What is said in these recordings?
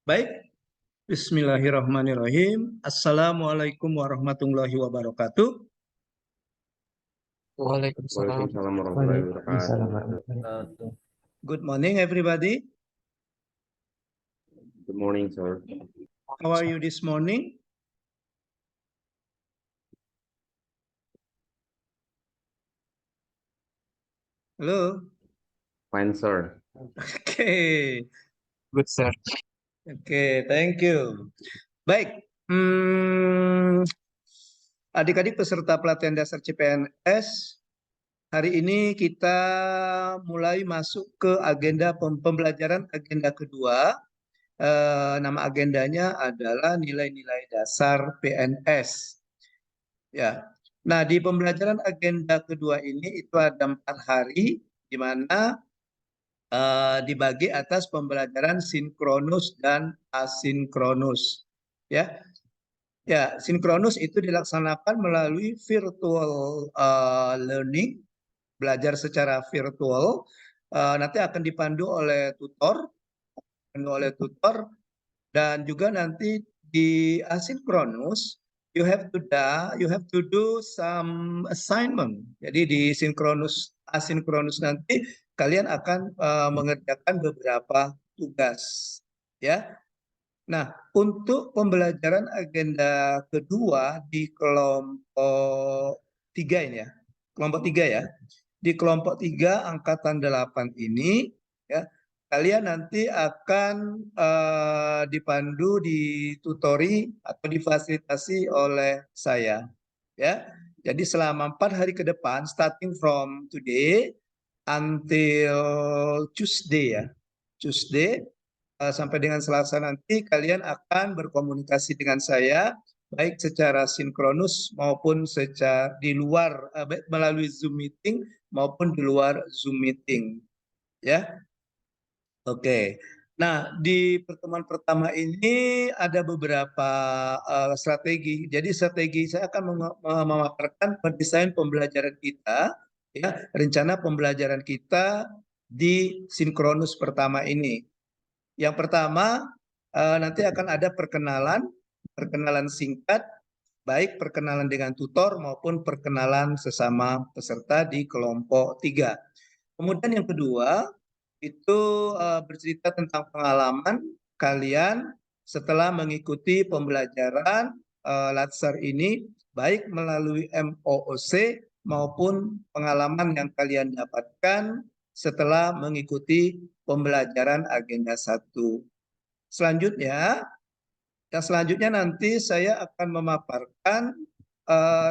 Baik, Bismillahirrahmanirrahim. Assalamualaikum warahmatullahi wabarakatuh. Waalaikumsalam. Waalaikumsalam warahmatullahi Waalaikumsalam wabarakatuh. warahmatullahi wabarakatuh. Good morning, everybody. Good morning, sir. How are you this morning? Hello. Fine, sir. Okay. Good, sir. Okay, thank you. Baik, adik-adik peserta pelatihan dasar CPNS, hari ini kita mulai masuk ke agenda pembelajaran agenda kedua. Nama agendanya adalah nilai-nilai dasar PNS. Ya. Nah, di pembelajaran agenda kedua ini itu ada 4 hari di mana dibagi atas pembelajaran sinkronus dan asinkronus. Ya. Ya, sinkronus itu dilaksanakan melalui virtual learning, belajar secara virtual. Nanti akan dipandu oleh tutor, dan juga nanti di asinkronus you have to do some assignment. Jadi di asinkronus nanti kalian akan mengerjakan beberapa tugas, ya. Nah, untuk pembelajaran agenda kedua di kelompok 3 ini ya. Kelompok 3 ya. Di kelompok 3 angkatan 8 ini ya, kalian nanti akan dipandu, ditutori atau difasilitasi oleh saya, ya. Jadi selama 4 hari ke depan, starting from today until Tuesday ya. Tuesday sampai dengan Selasa nanti kalian akan berkomunikasi dengan saya baik secara sinkronus maupun secara di luar melalui Zoom meeting maupun di luar Zoom meeting, ya. Oke. Nah, di pertemuan pertama ini ada beberapa strategi. Jadi strategi saya akan memaparkan pendesain pembelajaran kita, ya, rencana pembelajaran kita di sinkronus pertama ini. Yang pertama, nanti akan ada perkenalan singkat, baik perkenalan dengan tutor maupun perkenalan sesama peserta di kelompok 3. Kemudian yang kedua, itu bercerita tentang pengalaman kalian setelah mengikuti pembelajaran Latsar ini, baik melalui MOOC maupun pengalaman yang kalian dapatkan setelah mengikuti pembelajaran agenda 1. Selanjutnya nanti saya akan memaparkan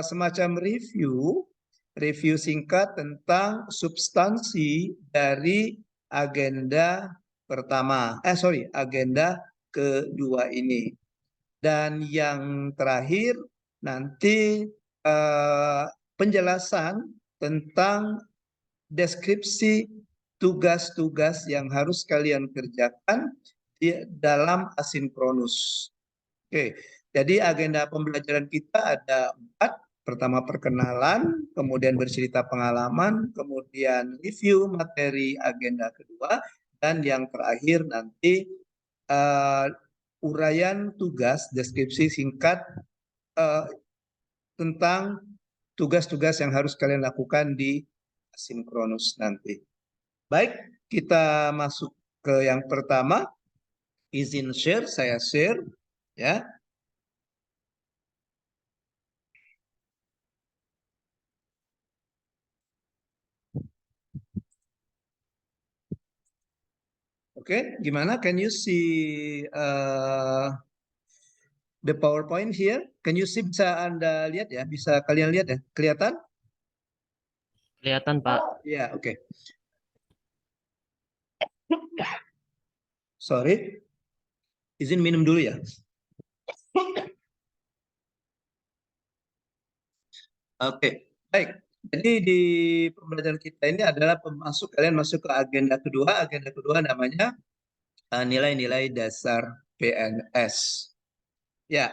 semacam review singkat tentang substansi dari agenda agenda kedua ini. Dan yang terakhir nanti penjelasan tentang deskripsi tugas-tugas yang harus kalian kerjakan di dalam asinkronus. Oke, jadi agenda pembelajaran kita ada 4. Pertama perkenalan, kemudian bercerita pengalaman, kemudian review materi agenda kedua, dan yang terakhir nanti uraian tugas, deskripsi singkat tentang tugas-tugas yang harus kalian lakukan di asinkronus nanti. Baik, kita masuk ke yang pertama. Izin share, saya share, ya. Oke, gimana? Can you see the PowerPoint here? Can you see, bisa Anda lihat ya? Bisa kalian lihat ya? Kelihatan? Kelihatan, Pak. Ya, oke. Sorry. Izin minum dulu ya. Oke, baik. Jadi di pembelajaran kita ini adalah kalian masuk ke agenda kedua. Agenda kedua namanya nilai-nilai dasar PNS. Ya,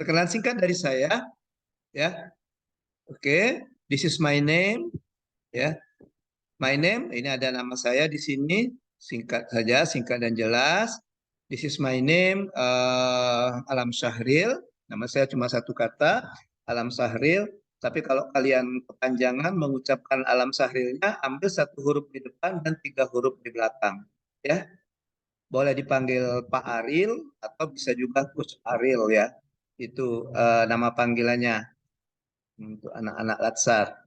perkenalan singkat dari saya. Ya, oke. This is my name. Ya, my name. Ini ada nama saya di sini. Singkat saja, singkat dan jelas. This is my name, Alam Syahril. Nama saya cuma satu kata, Alam Syahril. Tapi kalau kalian kepanjangan mengucapkan Alam Syahrilnya, ambil satu huruf di depan dan 3 huruf di belakang. Ya, boleh dipanggil Pak Aril atau bisa juga Gus Aril ya. Itu nama panggilannya untuk anak-anak Latsar.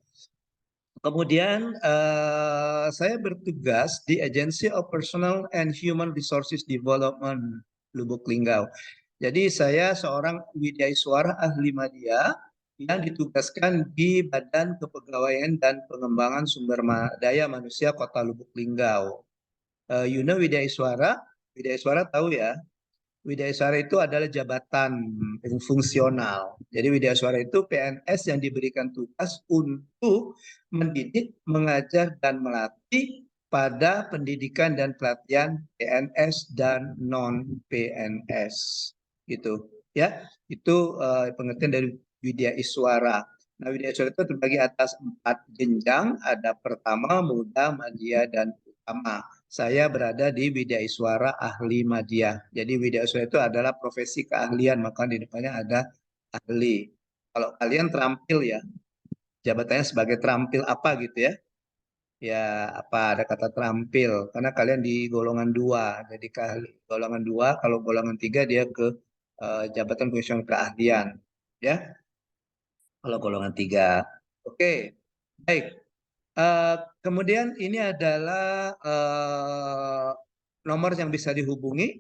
Kemudian saya bertugas di Agency of Personal and Human Resources Development Lubuk Linggau. Jadi saya seorang widyaswara ahli media yang ditugaskan di Badan Kepegawaian dan Pengembangan Sumber Daya Manusia Kota Lubuk Linggau. You know widyaswara? Widyaswara tahu ya? Widyaswara itu adalah jabatan fungsional. Jadi widyaswara itu PNS yang diberikan tugas untuk mendidik, mengajar, dan melatih pada pendidikan dan pelatihan PNS dan non PNS. Gitu ya. Itu pengertian dari widyaswara. Nah, widyaswara itu terbagi atas 4 jenjang, ada pertama, muda, madya, dan utama. Saya berada di Widyaswara Ahli Madya. Jadi Widyaswara itu adalah profesi keahlian, maka di depannya ada ahli. Kalau kalian terampil ya, jabatannya sebagai terampil apa gitu ya? Ya apa ada kata terampil, karena kalian di golongan 2. Jadi golongan 2, kalau golongan 3 dia ke jabatan fungsional keahlian. Ya, kalau golongan 3. Oke, baik. Kemudian ini adalah nomor yang bisa dihubungi.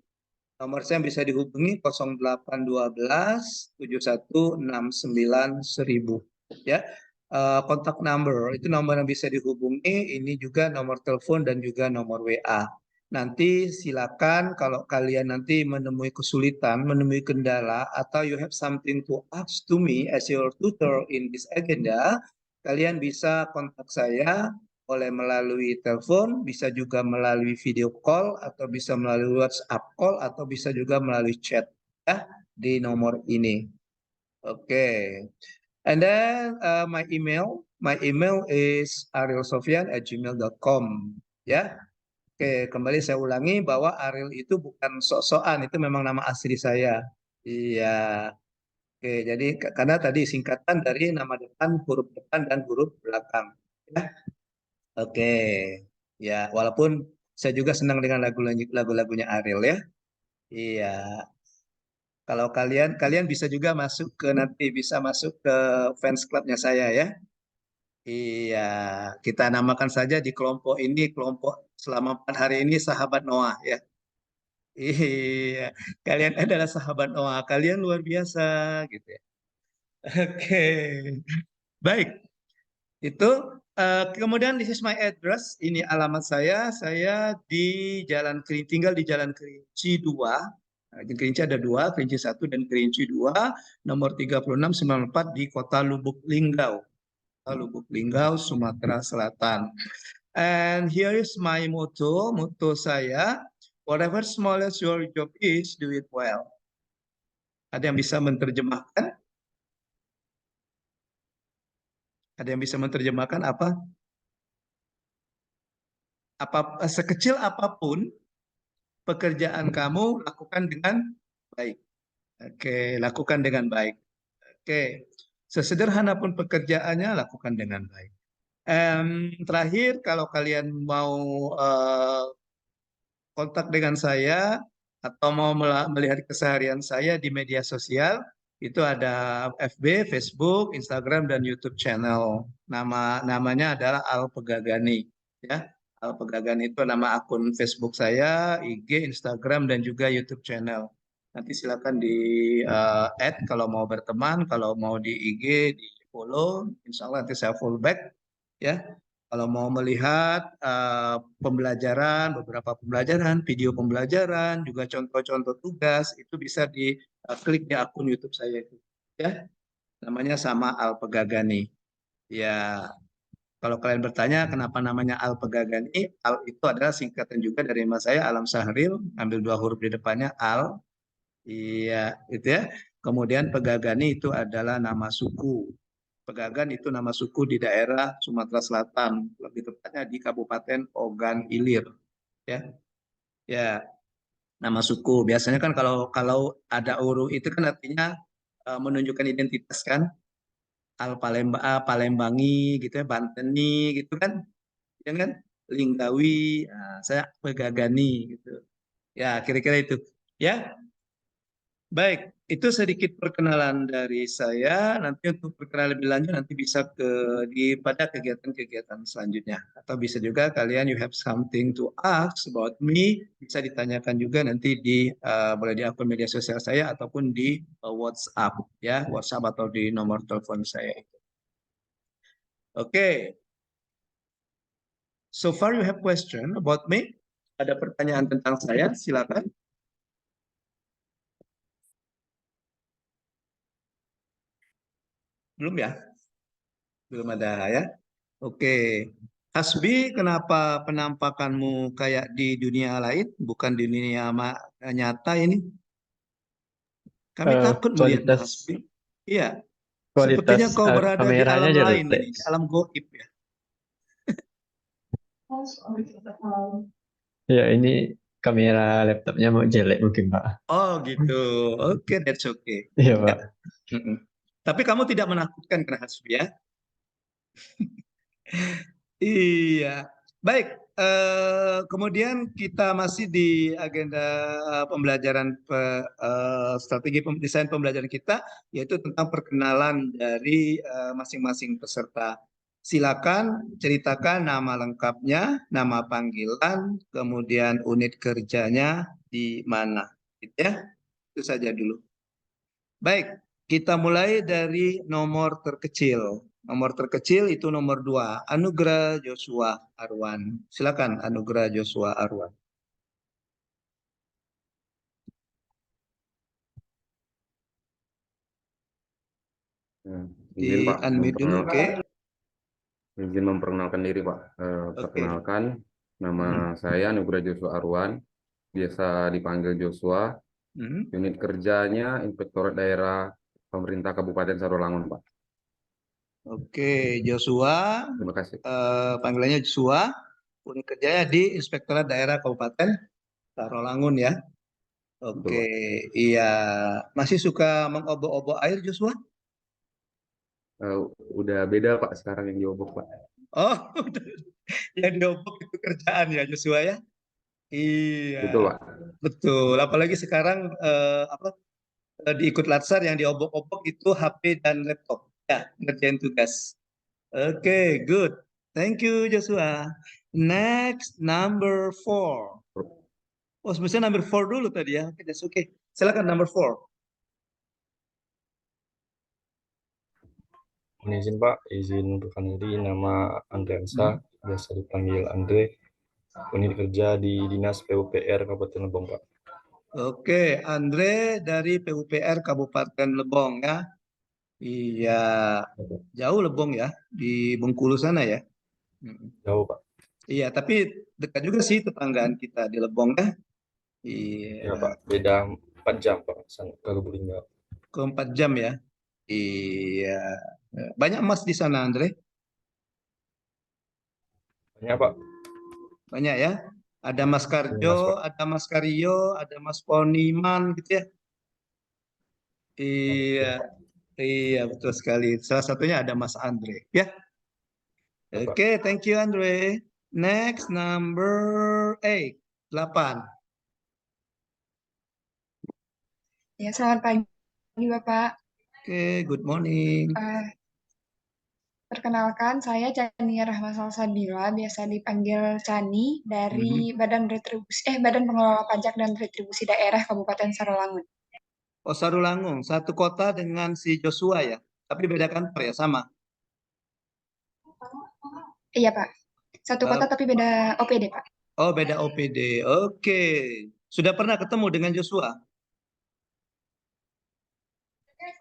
Nomor saya yang bisa dihubungi 0812 7169 1000. Ya, kontak number itu nomor yang bisa dihubungi. Ini juga nomor telepon dan juga nomor WA. Nanti silakan kalau kalian nanti menemui kesulitan, menemui kendala, atau you have something to ask to me as your tutor in this agenda, kalian bisa kontak saya boleh melalui telepon, bisa juga melalui video call, atau bisa melalui WhatsApp call, atau bisa juga melalui chat ya di nomor ini. Oke. And then my email is arilsofyan@gmail.com ya. Oke, kembali saya ulangi bahwa Aril itu bukan sok-sokan, itu memang nama asli saya. Iya. Oke, jadi karena tadi singkatan dari nama depan, huruf depan dan huruf belakang. Ya. Oke, ya walaupun saya juga senang dengan lagu-lagunya Ariel ya. Iya, kalau kalian bisa juga masuk ke nanti bisa masuk ke fans clubnya saya ya. Iya, kita namakan saja di kelompok ini kelompok selama 4 hari ini sahabat Noah ya. Iya, kalian adalah sahabat Noah, kalian luar biasa gitu ya. Oke, baik. Itu kemudian this is my address, ini alamat saya di tinggal di Jalan Kerinci 2. Nah, di Kerinci ada 2, Kerinci 1 dan Kerinci 2, nomor 3694 di Kota Lubuk Linggau. Lubuk Linggau, Sumatera Selatan. And here is my motto saya, whatever small as your job is, do it well. Ada yang bisa menerjemahkan? Ada yang bisa menerjemahkan apa? Sekecil apapun pekerjaan kamu lakukan dengan baik. Oke, lakukan dengan baik. Oke, sesederhana pun pekerjaannya lakukan dengan baik. Terakhir, kalau kalian mau kontak dengan saya atau mau melihat keseharian saya di media sosial, itu ada FB, Facebook, Instagram, dan YouTube channel. Namanya adalah Al Pegagani. Ya, Al Pegagani itu nama akun Facebook saya, IG, Instagram, dan juga YouTube channel. Nanti silakan di add kalau mau berteman, kalau mau di IG, di follow. Insya Allah nanti saya follow back. Ya, kalau mau melihat pembelajaran, beberapa pembelajaran, video pembelajaran, juga contoh-contoh tugas, itu bisa diklik di akun YouTube saya itu. Ya, namanya sama Al Pegagani. Ya, kalau kalian bertanya kenapa namanya Al Pegagani, Al itu adalah singkatan juga dari nama saya, Alam Syahril, ambil 2 huruf di depannya, Al. Iya, itu ya. Kemudian Pegagani itu adalah nama suku. Pegagan itu nama suku di daerah Sumatera Selatan, lebih tepatnya di Kabupaten Ogan Ilir. Ya, ya. Nama suku. Biasanya kan kalau kalau ada Uru itu kan artinya menunjukkan identitas kan. Palembangi gitu ya, Banteni gitu kan, ya kan? Linggawi, saya Pegagani gitu. Ya, kira-kira itu. Ya, baik. Itu sedikit perkenalan dari saya. Nanti untuk perkenalan lebih lanjut nanti bisa pada kegiatan-kegiatan selanjutnya. Atau bisa juga kalian you have something to ask about me, bisa ditanyakan juga nanti boleh di akun media sosial saya ataupun di WhatsApp ya, WhatsApp atau di nomor telepon saya. Oke. So far you have question about me? Ada pertanyaan tentang saya? Silakan. Belum ya? Belum ada ya? Oke. Hasbi, kenapa penampakanmu kayak di dunia lain, bukan di dunia nyata ini? Kami takut melihatmu, Kualitas Hasbi. Iya, kualitas sepertinya kau berada di kameranya alam lain jelek. ini, di alam goib ya. Ya ini kamera laptopnya mau jelek mungkin Pak. Oh gitu. Oke, that's okay. Iya Ya. Pak. Mm-mm. Tapi kamu tidak menakutkan karena Hasbi ya? Iya, baik. Kemudian kita masih di agenda pembelajaran strategi desain pembelajaran kita, yaitu tentang perkenalan dari masing-masing peserta. Silakan ceritakan nama lengkapnya, nama panggilan, kemudian unit kerjanya di mana. Gitu ya, itu saja dulu. Baik, kita mulai dari nomor terkecil. Nomor terkecil itu nomor 2, Anugrah Joshua Arwan. Silakan Anugrah Joshua Arwan. Izin Pak, Di-unmute dulu, oke? izin memperkenalkan diri Pak. Oke. Perkenalkan, nama saya Nugra Joshua Arwan, biasa dipanggil Joshua. Hmm. Unit kerjanya Inspektorat Daerah Pemerintah Kabupaten Sarolangun Pak. Oke, Joshua, Terima kasih. panggilannya Joshua, unit kerjanya di Inspektorat Daerah Kabupaten Tarolangun ya. Betul, Oke, Pak. iya. Masih suka mengobok-obok air Joshua? Udah beda Pak sekarang yang diobok Pak. Oh, yang diobok itu kerjaan ya Joshua ya? Betul Iya, Pak. betul. Apalagi sekarang di ikut latsar yang diobok-obok itu HP dan laptop. Ya, ngerjain tugas. Oke, good. Thank you, Joshua. Next, number 4. Oh, sebenarnya number 4 dulu tadi ya. Oke, that's okay. Silakan number 4. Izin Pak, izin perkenalkan diri, nama Andriansa, biasa dipanggil Andre, unit kerja di Dinas PUPR Kabupaten Lebong Pak. Oke, Andre dari PUPR Kabupaten Lebong ya. Iya, jauh Lebong ya, di Bengkulu sana ya. Jauh Pak. Iya, tapi dekat juga sih tetanggaan kita di Lebong ya. Ya Iya, Pak, beda 4 jam Pak, sana ke Lubulingga. ke 4 jam ya. Iya. Banyak emas di sana, Andre? Banyak Pak, Banyak ya. Ada Mas Karjo, Mas Pak. ada Mas Karyo, ada Mas Poniman gitu ya. Iya, Ya, Pak. iya betul sekali. Salah satunya ada Mas Andre. Ya, Ya, Pak. oke, thank you Andre. Next number 8, 8. Ya, selamat pagi Bapak. Oke, good morning. Perkenalkan, saya Chania Rahma Salsabila, biasa dipanggil Chani dari Badan Pengelola Pajak dan Retribusi Daerah Kabupaten Sarolangun. Oh, Sarulangung, satu kota dengan si Joshua ya. Tapi beda kantor ya, sama. Iya Pak, satu kota tapi beda OPD Pak. Oh, beda OPD. Oke. Sudah pernah ketemu dengan Joshua?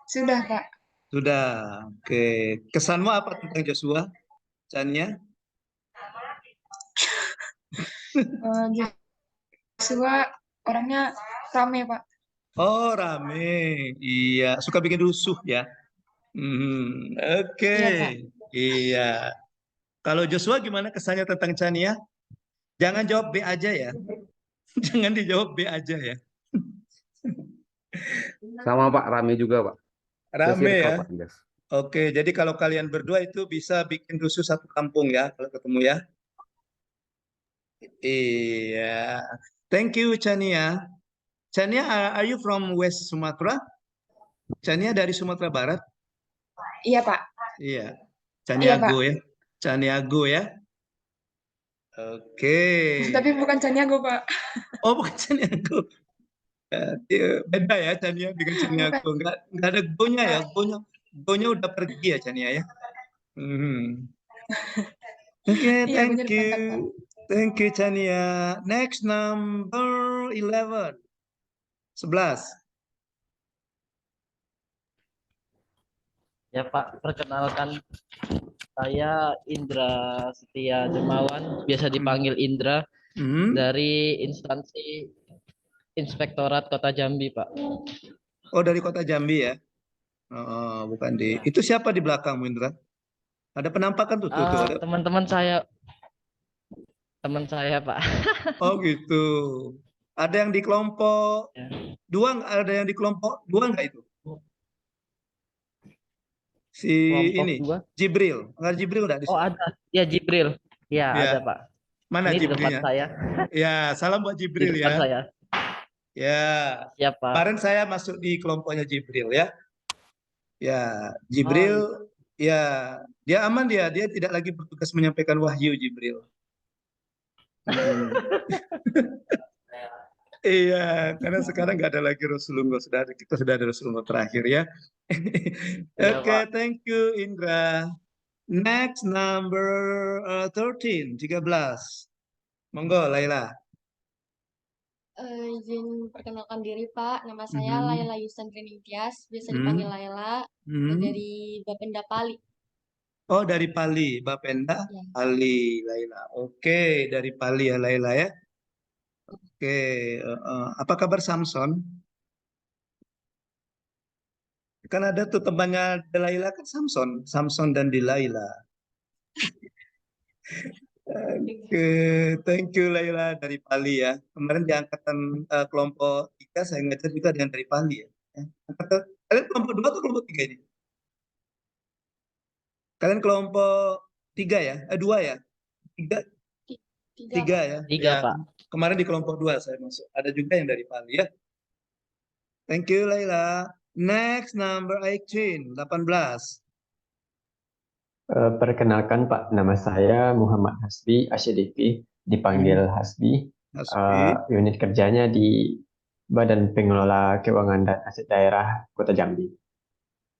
Sudah Pak. Sudah. Oke. Kesanmu apa tentang Joshua, Chania? Joshua orangnya rame Pak. Oh, rame. Iya, suka bikin rusuh ya. Oke. Iya Pak. Iya. Kalau Joshua gimana kesannya tentang Chania? Jangan jawab B aja ya. Jangan dijawab B aja ya. Sama Pak, rame juga Pak. Saya Rame circle ya. Pak, Jas. Oke, jadi kalau kalian berdua itu bisa bikin rusuh satu kampung ya, kalau ketemu ya. Iya. Thank you, Chania. Chania, are you from West Sumatra? Chania dari Sumatera Barat? Iya, Pak. Iya. Iya, Pak. Caniago ya. Caniago ya. Oke. Tapi bukan Caniago, Pak. Oh, bukan Caniago. Beda ya Chania dengan Bukan, Caniago. Nggak ada gonya ya. Pak. Gonya udah pergi ya Chania ya. Hmm. Oke, Iya, gue thank jadi you. pangkat, Pak. Thank you, Chania. Next, number 11. 11. Ya Pak, perkenalkan saya Indra Setia Jemawan, biasa dipanggil Indra Hmm. dari instansi Inspektorat Kota Jambi, Pak. Oh, dari kota Jambi ya. Oh, bukan di. Ya. Itu siapa di belakangmu, Indra? Ada penampakan tuh ada. Teman saya Pak. Oh, gitu. Ada yang di kelompok Ya. dua, ada yang di kelompok dua nggak itu? Si Kelompok ini, 2. Jibril. Nggak Jibril nggak di Oh situ? ada, ya Jibril. Ya Ya, ada Pak. mana Ini di depan Jibrilnya? saya, Ya, salam buat di Jibril depan ya. saya. Ya, Siap Pak. kemarin saya masuk di kelompoknya Jibril ya. Ya, Oh Jibril, iya. ya, dia aman dia tidak lagi bertugas menyampaikan wahyu Jibril. Mm-mm. Iya, karena sekarang nggak ada lagi Rasulullah, kita sudah ada Rasulullah terakhir ya. Iya Oke, Pak. thank you Indra. Next number 13, 13. Monggo Laila. Izin perkenalkan diri Pak, nama saya Mhm. Laila Yusandri Ningtyas, biasa Hmm. dipanggil Laila, Hmm. dari Bapenda Pali. Oh, dari Pali, Bapenda Ya. Pali, Laila. Oke, dari Pali ya Laila ya. Oke, apa kabar Samson? Kan ada tuh temannya Delaila kan Samson, Samson dan Delaila. Oke, thank you Laila dari Pali ya. Kemarin di angkatan kelompok 3 saya ngajar juga dengan dari Pali ya. Kalian kelompok 2 atau kelompok 3 ini? Kalian kelompok 3 ya? 2 ya? 3, Ti- Tiga 3 Pak. ya? 3 Ya, Pak. kemarin di kelompok 2 saya masuk. Ada juga yang dari Pali ya. Thank you Laila. Next number 18, 18. Perkenalkan Pak, nama saya Muhammad Hasbi Asyadifi, dipanggil Hasbi. Hasbi, Unit kerjanya di Badan Pengelola Keuangan dan Aset Daerah Kota Jambi.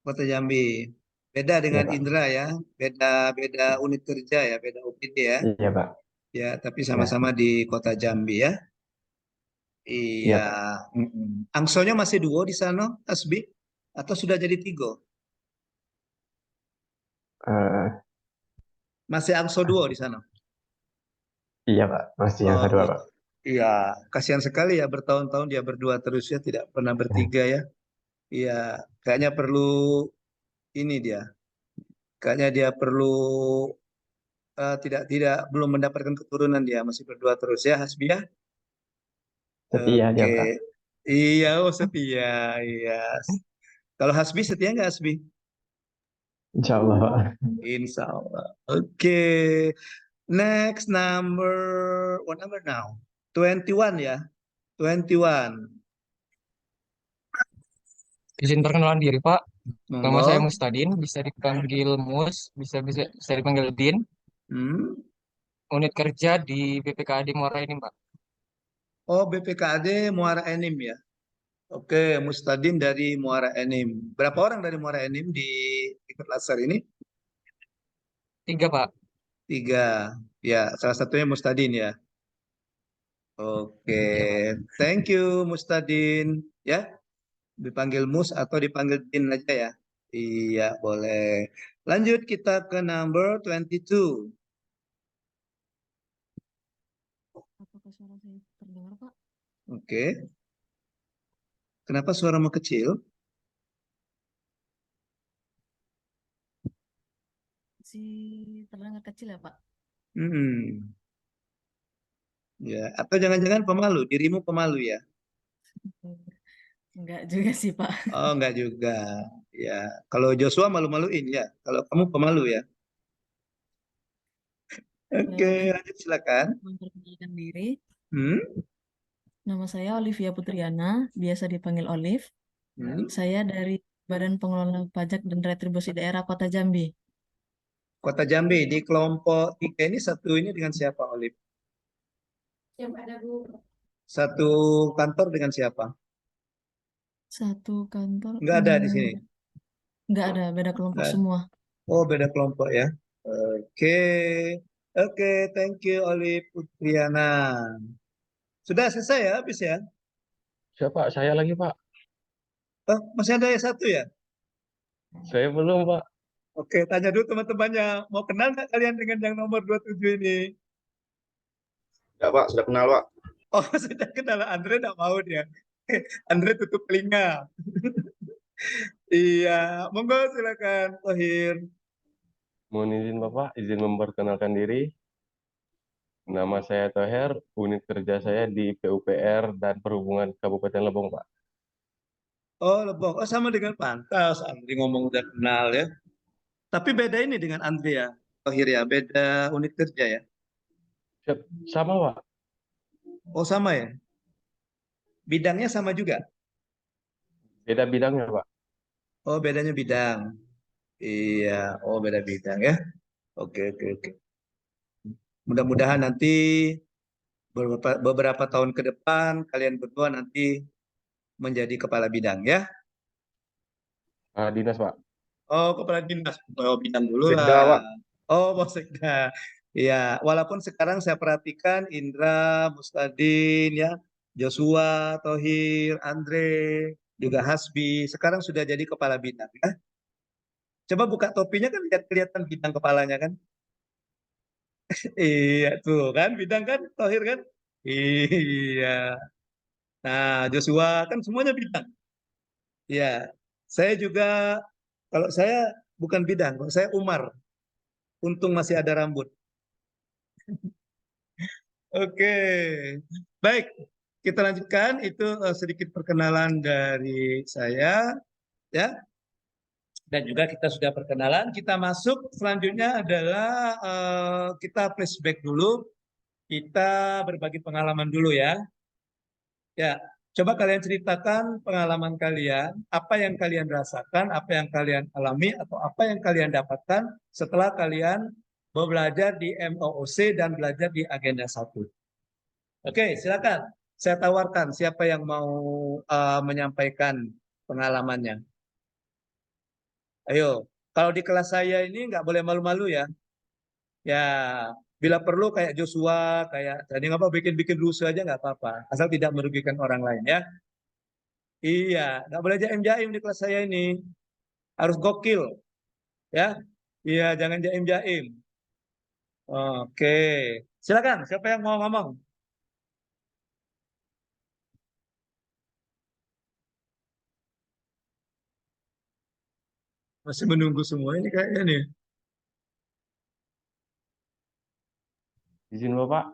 Kota Jambi. Beda Iya dengan Pak. Indra ya. Beda unit kerja ya, beda OPD ya. Iya Pak. Ya, tapi Ya, sama-sama di Kota Jambi ya. iya Iya. Pak. Angsonya masih duo di sana, Hasbi? Atau sudah jadi tigo? Eh, Masih angso duo di sana? iya Pak, masih yang Oh kedua gitu. Pak. Iya, kasihan sekali ya bertahun-tahun dia berdua terus ya, tidak pernah bertiga ya. Iya, kayaknya perlu ini dia. Kayaknya dia perlu tidak belum mendapatkan keturunan dia masih berdua terus ya Hasbi ya. Setia dia Oke. Pak. Iya, oh setia. Iya. Kalau Hasbi setia nggak Hasbi? Insya Allah Pak. Insya Allah. Oke. Next number, what number now? 21 ya. 21. Izin perkenalan diri, Pak. Nama Monggo. saya Mustadin, bisa dipanggil Mus, bisa dipanggil Din. Hmm. Unit kerja di BPKAD Muara ini, Pak. Oh, BPKAD Muara Enim ya. Oke, Mustadin dari Muara Enim. Berapa orang dari Muara Enim di ikut laser ini? 3, Pak. 3. Ya, salah satunya Mustadin ya. Oke, Iya, Pak. thank you Mustadin. Ya, dipanggil Mus atau dipanggil Din aja ya. Iya, boleh. Lanjut kita ke number 22. Apakah suara saya terdengar Pak? Oke. Kenapa suaramu kecil? Si terdengar kecil ya Pak? Hmm. Ya, atau jangan-jangan pemalu, dirimu pemalu ya? Enggak juga sih, Pak. Oh, enggak juga. Ya, kalau Joshua malu-maluin ya. Kalau kamu pemalu ya. Oke, Baik, lanjut silakan. memperkenalkan diri. Hmm? Nama saya Olivia Putriana, biasa dipanggil Olive. Hmm? Saya dari Badan Pengelola Pajak dan Retribusi Daerah Kota Jambi. Kota Jambi di kelompok 3 ini satu ini dengan siapa, Olip? Yang ada Bu. Satu kantor dengan siapa? Satu kantor, Enggak ada di sini. enggak ada, beda kelompok Enggak. semua. Oh, beda kelompok ya. Oke. Oke, thank you Olip Putriana. Sudah selesai ya, habis ya? Siapa? Saya lagi, Pak. Oh, masih ada yang satu ya? Saya belum, Pak. Oke, tanya dulu teman-temannya. Mau kenal nggak kalian dengan yang nomor 27 ini? Ya, Pak. Sudah kenal, Pak. Oh, sudah kenal. Andre nggak mau dia. Andre tutup telinga. Iya, monggo silakan, Tohir. Mohon izin, Bapak. Izin memperkenalkan diri. Nama saya Toher. Unit kerja saya di PUPR dan Perhubungan Kabupaten Lebong, Pak. Oh, Lebong. Oh, sama dengan Pantas. Andre ngomong udah kenal ya. Tapi beda ini dengan Andre ya, Tohir ya. Beda unit kerja ya. Siap. Sama, Pak. Oh, sama ya. Bidangnya sama juga. Beda bidangnya, Pak. Oh, bedanya bidang. Iya. Oh, beda bidang ya. Oke, oke, oke. Mudah-mudahan nanti beberapa tahun ke depan kalian berdua nanti menjadi kepala bidang ya. Dinas, Pak. Oh, kepala dinas. Oh, bidang dulu Sekda, lah. Pak. Oh, Bos Sekda. Ya, walaupun sekarang saya perhatikan Indra, Mustadin, ya, Joshua, Tohir, Andre, juga Hasbi, sekarang sudah jadi kepala bidang ya. Coba buka topinya kan lihat kelihatan bidang kepalanya kan. Iya, tuh kan bidang kan, Tohir kan. Iya. Nah, Joshua kan semuanya bidang. Ya, saya juga kalau saya bukan bidang, kalau saya Umar. Untung masih ada rambut. Oke, baik. Kita lanjutkan. Itu sedikit perkenalan dari saya, ya. Dan juga kita sudah perkenalan. Kita masuk selanjutnya adalah kita flashback dulu. Kita berbagi pengalaman dulu ya. Ya, coba kalian ceritakan pengalaman kalian, apa yang kalian rasakan, apa yang kalian alami, atau apa yang kalian dapatkan setelah kalian belajar di MOOC dan belajar di Agenda 1. Oke, silakan. Saya tawarkan siapa yang mau menyampaikan pengalamannya. Ayo, kalau di kelas saya ini nggak boleh malu-malu ya. Ya, bila perlu kayak Joshua, kayak tadi apa bikin-bikin rusuh aja nggak apa-apa, asal tidak merugikan orang lain ya. Iya, nggak boleh jaim-jaim di kelas saya ini. Harus gokil, ya. Iya, jangan jaim-jaim. Oke, silakan. Siapa yang mau ngomong? Masih menunggu semua ini kayaknya nih. Izin, Bapak.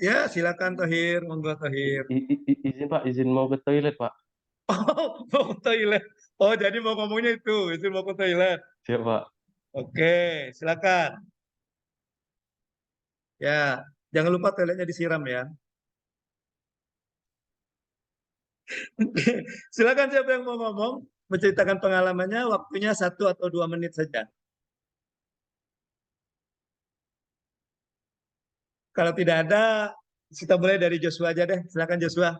Ya, silakan Tohir, monggo Tohir. Izin, Pak. Izin mau ke toilet, Pak. Oh, mau ke toilet. Oh, jadi mau ngomongnya itu mau ke toilet. Siap, Pak. Oke, silakan. Ya, jangan lupa toiletnya disiram ya. Silakan siapa yang mau ngomong, menceritakan pengalamannya, waktunya 1 atau 2 menit saja. Kalau tidak ada, kita mulai dari Joshua aja deh. Silakan Joshua.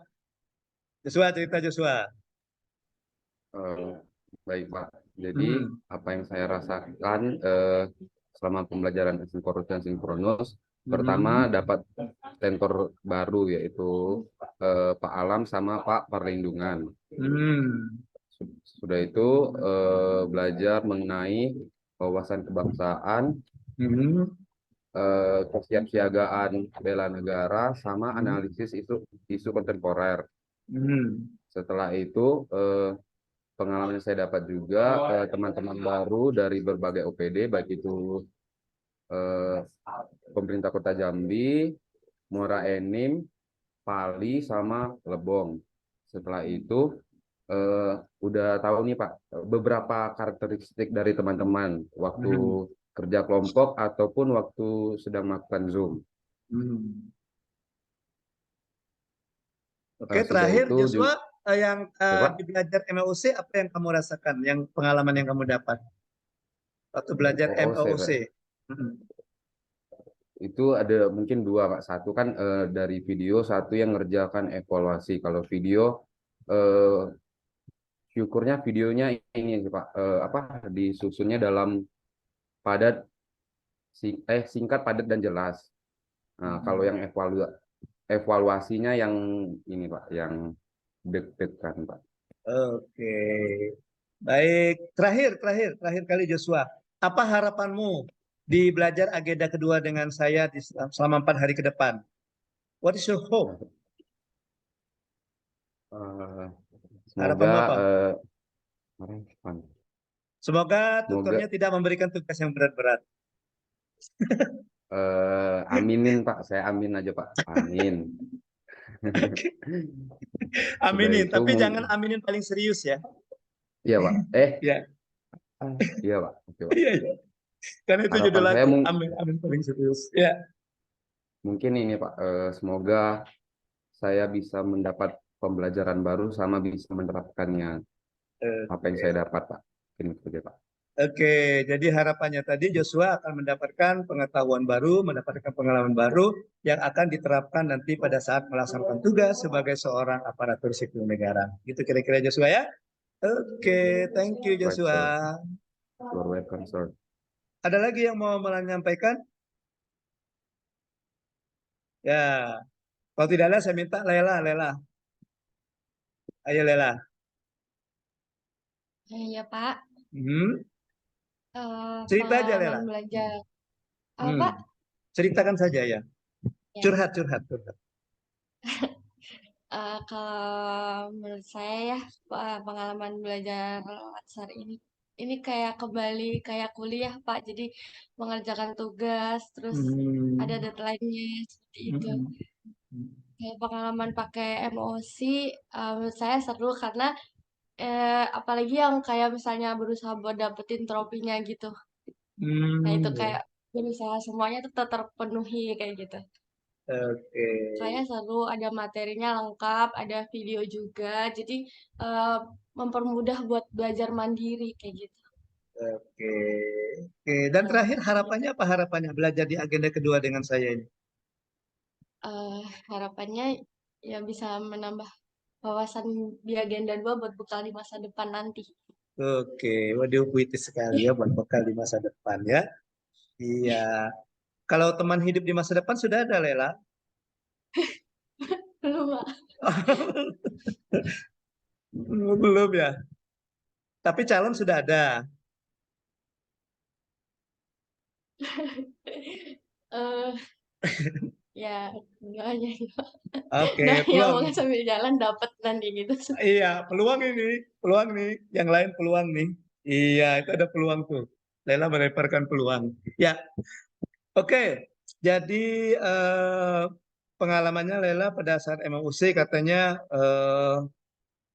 Joshua, cerita Joshua. Baik, Pak. Jadi apa yang saya rasakan selama pembelajaran asinkronus dan sinkronus, pertama dapat tentor baru yaitu Pak Alam sama Pak Perlindungan. Sudah itu belajar mengenai wawasan kebangsaan, kesiapsiagaan bela negara, sama analisis isu kontemporer. Setelah itu pengalaman yang saya dapat juga teman-teman baru dari berbagai OPD, baik itu pemerintah Kota Jambi, Muara Enim, Pali, sama Lebong. Setelah itu udah tahu nih Pak beberapa karakteristik dari teman-teman waktu kerja kelompok ataupun waktu sedang melakukan Zoom. Oke, Sudah terakhir itu Joshua, yang Pak? di belajar MOOC, apa yang kamu rasakan, yang pengalaman yang kamu dapat waktu belajar MOOC, MOOC? Pak. Itu ada mungkin dua Pak. Satu kan dari video, satu yang ngerjakan evaluasi. Kalau video syukurnya videonya ini sih Pak, apa disusunnya dalam padat, singkat, padat dan jelas. Nah, kalau yang evaluasinya yang ini Pak, yang deg-degan Pak. Oke, baik. Terakhir kali Joshua, apa harapanmu di belajar agenda kedua dengan saya selama 4 hari ke depan? What is your hope? Harapanmu Semoga apa? Semoga tutornya tidak memberikan tugas yang berat-berat. Aminin Pak, saya amin aja Pak, amin. Aminin, itu tapi jangan aminin paling serius ya. Iya Pak. Ya. Iya Pak. Oke, Pak. Iya. Karena itu Harapan judul saya aku, amin paling serius. Ya. Mungkin ini Pak, semoga saya bisa mendapat pembelajaran baru sama bisa menerapkannya apa yang saya dapat Pak. Ini saja Pak. Oke, jadi harapannya tadi Joshua akan mendapatkan pengetahuan baru, mendapatkan pengalaman baru yang akan diterapkan nanti pada saat melaksanakan tugas sebagai seorang aparatur sipil negara. Gitu kira-kira Joshua ya. Oke, thank you Joshua. You're welcome, sir. Ada lagi yang mau menyampaikan? Ya, kalau tidak ada saya minta Lela. Ayo Lela. Iya Pak. Cerita aja Lela. Pengalaman belajar. Pak? Ceritakan saja ya. Curhat. Kalau menurut saya ya, pengalaman belajar Latsar ini kayak kembali kayak kuliah Pak. Jadi mengerjakan tugas, terus ada deadline-nya seperti itu. Kayak pengalaman pakai MOC, menurut saya seru karena apalagi yang kayak misalnya berusaha buat dapetin tropinya gitu. Nah itu kayak berusaha semuanya tuh terpenuhi kayak gitu. Oke. Saya seru, ada materinya lengkap, ada video juga, jadi mempermudah buat belajar mandiri kayak gitu. Oke. Dan terakhir harapannya apa harapannya belajar di agenda kedua dengan saya ini? Harapannya ya bisa menambah wawasan di agenda 2 buat bekal di masa depan nanti. Oke, waduh puitis sekali ya buat bekal di masa depan ya. Iya. Kalau teman hidup di masa depan sudah ada Lela? Belum Pak. Belum ya. Tapi calon sudah ada. Ya, enggaknya. Oke, peluang sambil jalan dapat nanti gitu. Iya, peluang nih. Yang lain peluang nih. Iya, itu ada peluang tuh. Lela melemparkan peluang. Ya, oke. Jadi pengalamannya Lela pada saat MUC katanya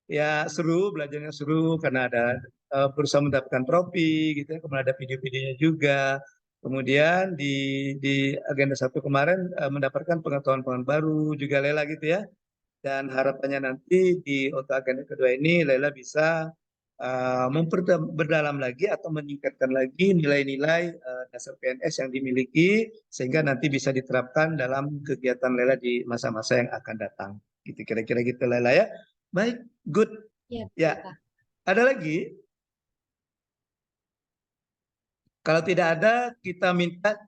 ya seru, belajarnya seru karena ada berusaha mendapatkan trofi gitu ya, kemudian ada video-videonya juga. Kemudian di agenda 1 kemarin mendapatkan pengetahuan baru juga Lela gitu ya. Dan harapannya nanti di untuk agenda kedua ini Lela bisa memperdalam lagi atau meningkatkan lagi nilai-nilai dasar PNS yang dimiliki sehingga nanti bisa diterapkan dalam kegiatan Lela di masa-masa yang akan datang. Gitu kira-kira gitu Lela ya. Baik, good. Ya. Ada lagi? Kalau tidak ada, kita minta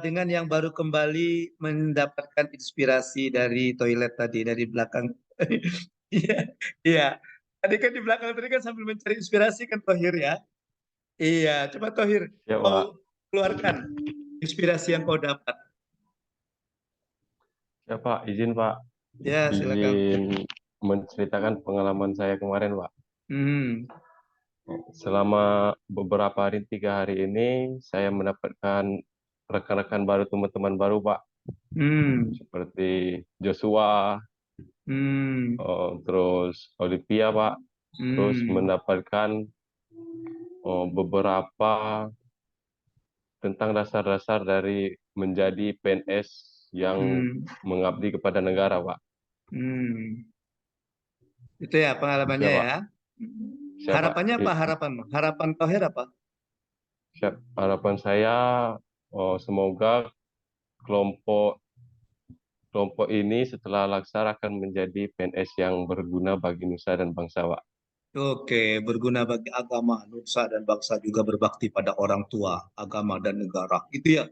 dengan yang baru kembali mendapatkan inspirasi dari toilet tadi, dari belakang. Iya. Tadi kan di belakang tadi kan sambil mencari inspirasi kan Tohir ya. Iya, coba Tohir Ya, mau Pak. keluarkan inspirasi yang kau dapat. Ya, Pak. Izin, Pak. Ya, silakan. Izin menceritakan pengalaman saya kemarin, Pak. Selama beberapa hari, 3 hari ini, saya mendapatkan rekan-rekan baru, teman-teman baru, Pak. Hmm. seperti Joshua, Hmm. terus Olivia, Pak. Terus Hmm. mendapatkan beberapa tentang dasar-dasar dari menjadi PNS yang Hmm. mengabdi kepada negara, Pak. Hmm. Itu ya pengalamannya Siap, Pak. ya. Siap, Pak. Harapannya apa harapanmu? Harapan Tohir apa? Siap. Harapan saya semoga kelompok kelompok ini setelah laksar akan menjadi PNS yang berguna bagi nusa dan bangsa, Pak. Oke, berguna bagi agama, nusa dan bangsa juga berbakti pada orang tua, agama dan negara. Itu ya.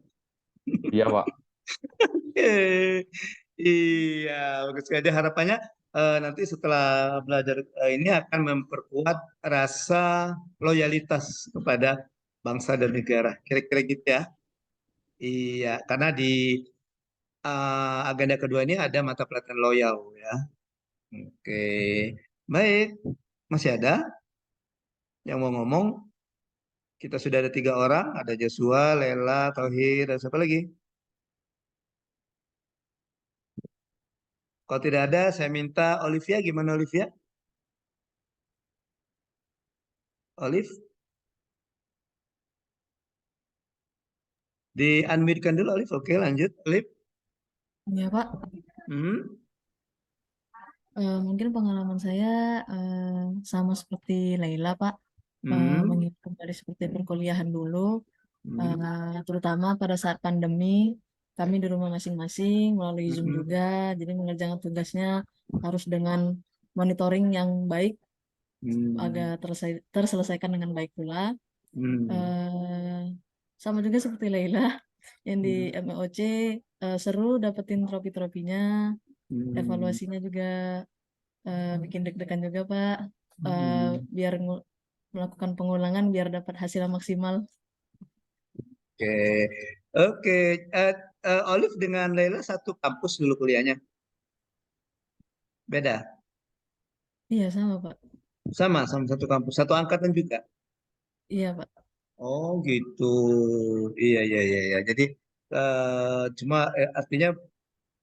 Iya, Pak. Eh, iya, bagus sekali. Jadi harapannya nanti setelah belajar ini akan memperkuat rasa loyalitas kepada bangsa dan negara. Kira-kira gitu ya. Iya, karena di agenda kedua ini ada mata pelajaran loyal ya. Oke, baik. Masih ada yang mau ngomong? Kita sudah ada 3 orang, ada Joshua, Lela, Tauhid, dan siapa lagi? Kalau tidak ada, saya minta Olivia. Gimana Olivia? Olive, di unmute kan dulu Olive. Oke, lanjut. Olive. Ya, Pak. Hmm. Mungkin pengalaman saya sama seperti Laila, Pak. Hmm. Mengingat kembali seperti perkuliahan dulu, Hmm. terutama pada saat pandemi, kami di rumah masing-masing melalui Zoom Hmm. juga, jadi mengerjakan tugasnya harus dengan monitoring yang baik agar Hmm. terselesaikan dengan baik pula. Hmm. Eh, Sama juga seperti Laila yang di Hmm. MOC, seru dapetin trofi-trofinya, Hmm. evaluasinya juga bikin deg-degan juga Pak. Hmm. Biar melakukan pengulangan biar dapat hasil yang maksimal. Oke, oke. Eh, Olive dengan Leila satu kampus dulu kuliahnya. Beda. Iya sama Pak. Sama, sama satu kampus, satu angkatan juga. Iya Pak. Oh gitu. Iya, iya, iya, iya. Jadi cuma artinya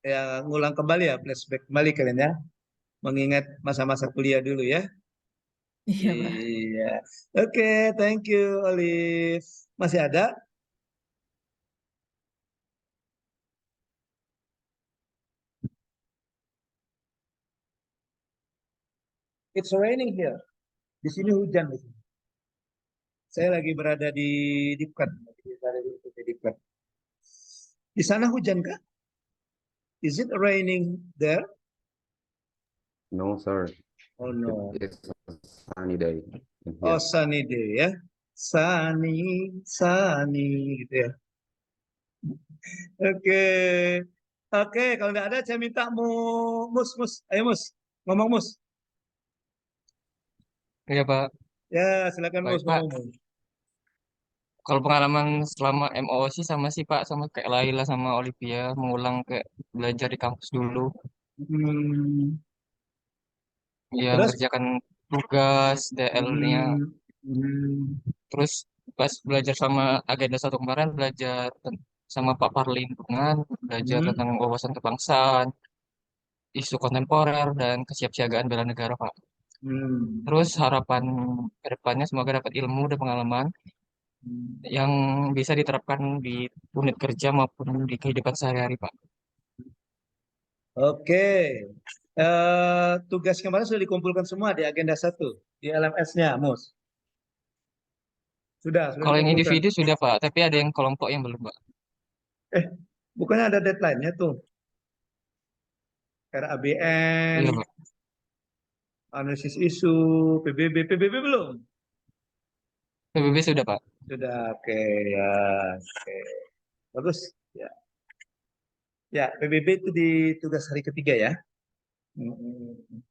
ya ngulang kembali ya, flashback kembali kalian ya, mengingat masa-masa kuliah dulu ya. Iya Pak. Iya. Oke, thank you Olive. Masih ada? It's raining here. Di sini hujan di sini. Saya lagi berada di Perth. Di Perth. Di sana hujan kah? Is it raining there? No, sir. Oh It no. is a sunny day in Oh here. sunny day ya. Sunny, sunny gitu ya. Oke. Oke, kalau nggak ada saya minta Mus, Mus. Ayo Mus, ngomong Mus. Iya Pak. Ya, silakan Baik Mus Pak. ngomong Mus. Kalau pengalaman selama MOC sama sih Pak, sama kayak Laila sama Olivia, mengulang kayak belajar di kampus dulu. Hmm, Ya, terus? ngerjakan tugas, DL-nya. Hmm, hmm, Terus pas belajar sama agenda satu kemarin, belajar sama Pak Parli lingkungan, belajar hmm, tentang wawasan kebangsaan, isu kontemporer, dan kesiapsiagaan bela negara Pak. hmm, Terus harapan ke depannya semoga dapat ilmu dan pengalaman hmm. yang bisa diterapkan di unit kerja maupun di kehidupan sehari-hari, Pak. Oke. Tugas kemarin sudah dikumpulkan semua di agenda satu di LMS-nya, Mus. Sudah Kalau yang dikumpulkan. individu sudah, Pak, tapi ada yang kelompok yang belum, Pak. Eh, bukannya ada deadline-nya tuh. RABN, Iya, Pak. analisis isu, PBB belum? PBB sudah, Pak. Sudah, oke ya, oke. Bagus. Ya, ya, PBB itu di tugas hari ketiga ya. Mm-mm.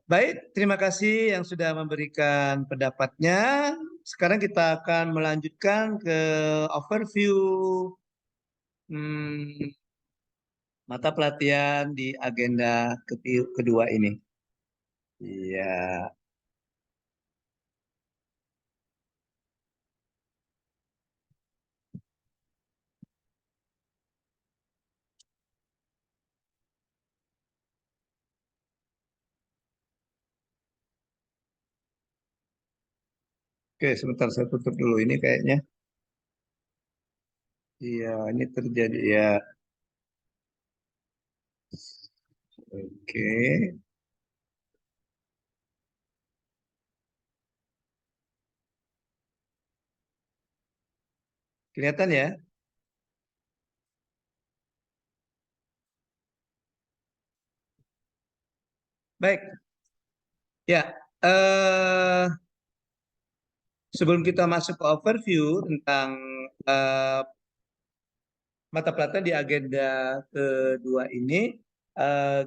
Baik, terima kasih yang sudah memberikan pendapatnya. Sekarang kita akan melanjutkan ke overview hmm, mata pelatihan di agenda kedua ini. Iya. Oke, sebentar saya tutup dulu ini kayaknya. Iya, ini terjadi ya. Oke. Kelihatan ya? Baik. Ya, sebelum kita masuk ke overview tentang eh, mata pelajaran di agenda kedua ini,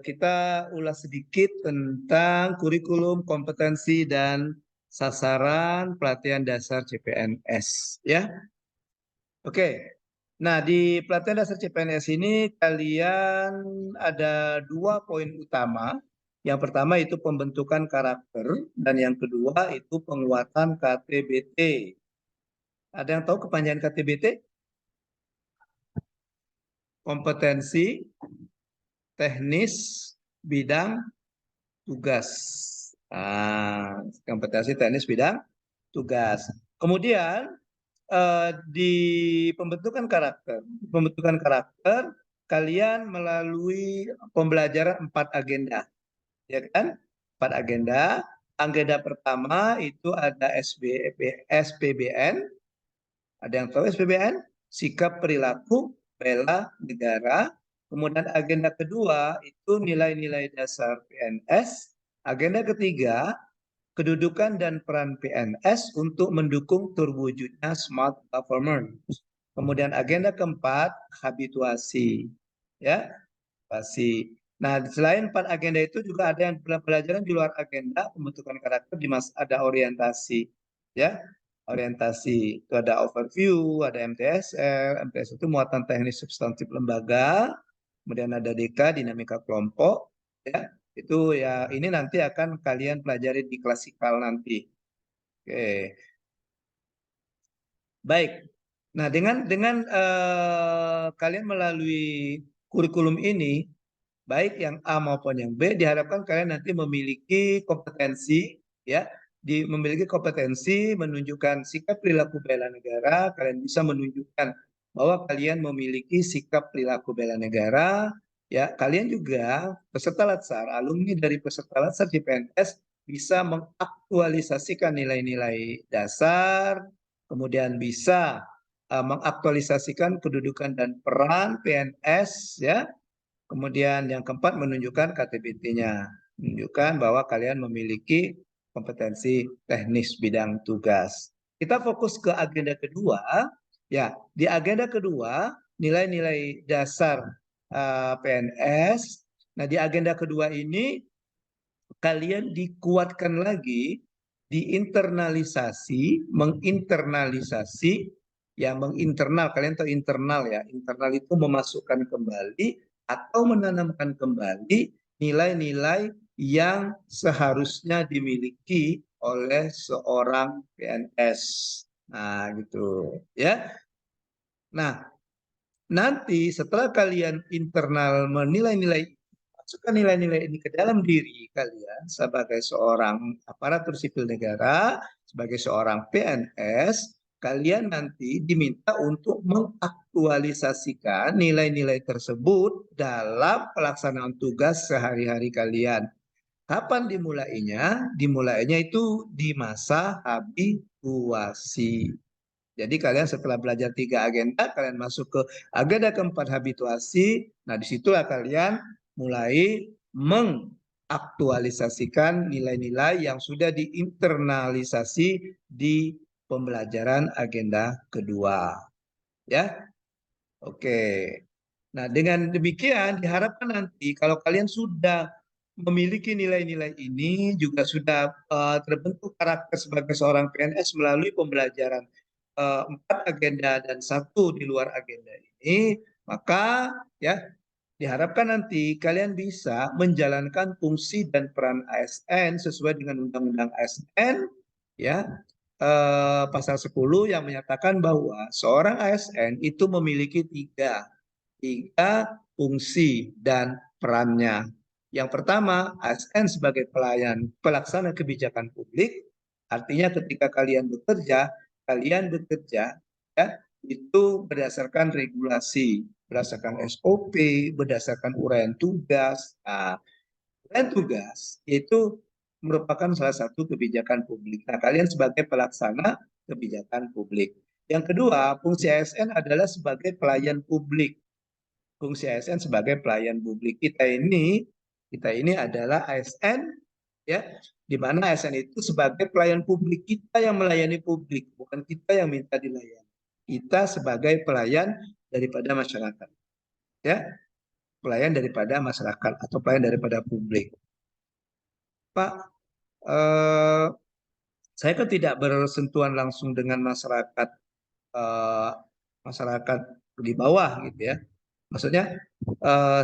kita ulas sedikit tentang kurikulum, kompetensi, dan sasaran pelatihan dasar CPNS. Ya, oke. Nah, di pelatihan dasar CPNS ini kalian ada 2 poin utama. Yang pertama itu pembentukan karakter, dan yang kedua itu penguatan KTBT. Ada yang tahu kepanjangan KTBT? Kompetensi teknis bidang tugas. Kompetensi teknis bidang tugas. Kemudian di pembentukan karakter kalian melalui pembelajaran 4 agenda, ya kan? 4 agenda. Agenda pertama itu ada SPBN. Ada yang tahu SPBN? Sikap perilaku bela negara. Kemudian agenda kedua itu nilai-nilai dasar PNS. Agenda ketiga, kedudukan dan peran PNS untuk mendukung terwujudnya smart government. Kemudian agenda keempat, habituasi. Ya, habituasi. Nah, selain 4 agenda itu juga ada yang pelajaran di luar agenda pembentukan karakter, ada orientasi. Ya, orientasi itu ada overview, ada MTSL. MTSL itu muatan teknis substantif lembaga. Kemudian ada DK, dinamika kelompok. Ya, itu ya ini nanti akan kalian pelajari di klasikal nanti. Oke. Baik. Nah, dengan kalian melalui kurikulum ini, baik yang A maupun yang B, diharapkan kalian nanti memiliki kompetensi, ya, memiliki kompetensi menunjukkan sikap perilaku bela negara. Kalian bisa menunjukkan bahwa kalian memiliki sikap perilaku bela negara. Ya, kalian juga peserta latsar, alumni dari peserta latsar di PNS bisa mengaktualisasikan nilai-nilai dasar, kemudian bisa mengaktualisasikan kedudukan dan peran PNS, ya. Kemudian yang keempat menunjukkan KTBT-nya, menunjukkan bahwa kalian memiliki kompetensi teknis bidang tugas. Kita fokus ke agenda kedua, ya. Di agenda kedua nilai-nilai dasar PNS. Nah, di agenda kedua ini kalian dikuatkan lagi, diinternalisasi, menginternalisasi, ya menginternal, kalian tahu internal ya, internal itu memasukkan kembali atau menanamkan kembali nilai-nilai yang seharusnya dimiliki oleh seorang PNS. Nah, gitu ya. Nah, nanti setelah kalian internal menilai-nilai, masukkan nilai-nilai ini ke dalam diri kalian sebagai seorang aparatur sipil negara, sebagai seorang PNS, kalian nanti diminta untuk mengaktualisasikan nilai-nilai tersebut dalam pelaksanaan tugas sehari-hari kalian. Kapan dimulainya? Dimulainya itu di masa habituasi. Jadi kalian setelah belajar 3 agenda, kalian masuk ke agenda keempat, habituasi. Nah, disitulah kalian mulai mengaktualisasikan nilai-nilai yang sudah diinternalisasi di pembelajaran agenda kedua. Ya, oke. Nah, dengan demikian diharapkan nanti kalau kalian sudah memiliki nilai-nilai ini, juga sudah terbentuk karakter sebagai seorang PNS melalui pembelajaran 4 agenda dan 1 di luar agenda ini, maka ya diharapkan nanti kalian bisa menjalankan fungsi dan peran ASN sesuai dengan Undang-Undang ASN, ya, pasal 10 yang menyatakan bahwa seorang ASN itu memiliki tiga fungsi dan perannya. Yang pertama, ASN sebagai pelaksana kebijakan publik. Artinya ketika kalian bekerja ya, itu berdasarkan regulasi, berdasarkan SOP, berdasarkan uraian tugas. Nah, uraian tugas itu merupakan salah satu kebijakan publik. Nah, kalian sebagai pelaksana kebijakan publik. Yang kedua, fungsi ASN adalah sebagai pelayan publik. Fungsi ASN sebagai pelayan publik. Kita ini adalah ASN, ya, di mana ASN itu sebagai pelayan publik. Kita yang melayani publik, bukan kita yang minta dilayani. Kita sebagai pelayan daripada masyarakat, ya, pelayan daripada masyarakat atau pelayan daripada publik. Pak, saya kan tidak bersentuhan langsung dengan masyarakat masyarakat di bawah gitu ya. Maksudnya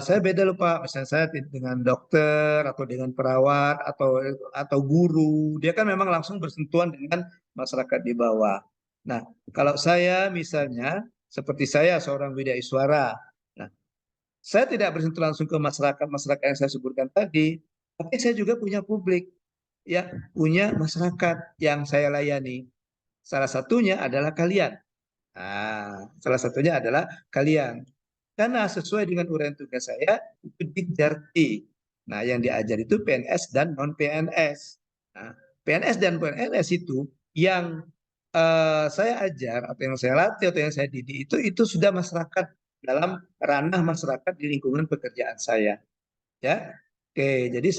saya beda loh Pak. Misalnya saya dengan dokter atau dengan perawat atau guru, dia kan memang langsung bersentuhan dengan masyarakat di bawah. Nah, kalau saya misalnya seperti saya seorang widaiswara, nah, saya tidak bersentuhan langsung ke masyarakat yang saya sebutkan tadi, tapi saya juga punya publik, ya, punya masyarakat yang saya layani. Salah satunya adalah kalian. Nah, salah satunya adalah kalian. Karena sesuai dengan uraian tugas saya, itu Dikjarti. Nah, yang diajar itu PNS dan non-PNS. Nah, PNS dan PNS itu yang saya ajar, atau yang saya latih, atau yang saya didik, itu sudah masyarakat, dalam ranah masyarakat di lingkungan pekerjaan saya. Ya, oke, jadi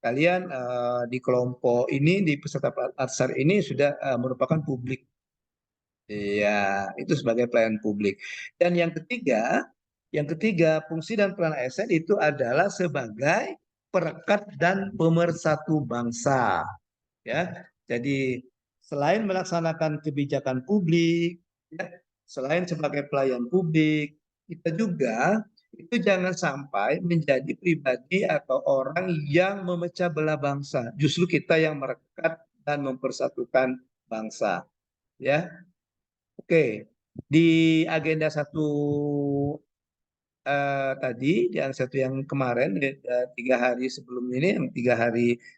kalian di kelompok ini, di peserta ASAR ini sudah merupakan publik. Iya, itu sebagai pelayan publik. Dan yang ketiga, fungsi dan peran ASN itu adalah sebagai perekat dan pemersatu bangsa. Ya, jadi selain melaksanakan kebijakan publik, ya, selain sebagai pelayan publik, kita juga itu jangan sampai menjadi pribadi atau orang yang memecah belah bangsa. Justru kita yang merekat dan mempersatukan bangsa. Ya, oke. Di agenda tadi, yang kemarin, 3 hari sebelum ini,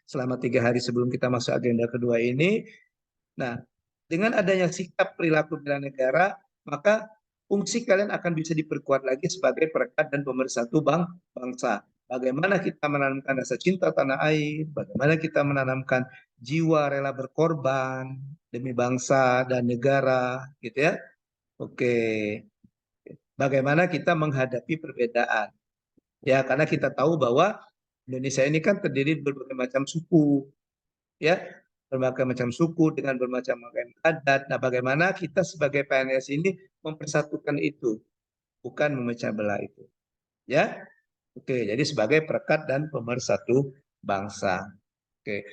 selama 3 hari sebelum kita masuk agenda kedua ini, nah, dengan adanya sikap perilaku bela negara, maka fungsi kalian akan bisa diperkuat lagi sebagai perekat dan pemersatu bangsa. Bagaimana kita menanamkan rasa cinta tanah air, bagaimana kita menanamkan jiwa rela berkorban demi bangsa dan negara, gitu ya. Oke. Bagaimana kita menghadapi perbedaan. Ya, karena kita tahu bahwa Indonesia ini kan terdiri dari berbagai macam suku, ya, berbagai macam suku dengan bermacam adat. Nah, bagaimana kita sebagai PNS ini mempersatukan itu, bukan memecah belah itu. Ya, oke. Jadi sebagai perekat dan pemersatu bangsa. Oke.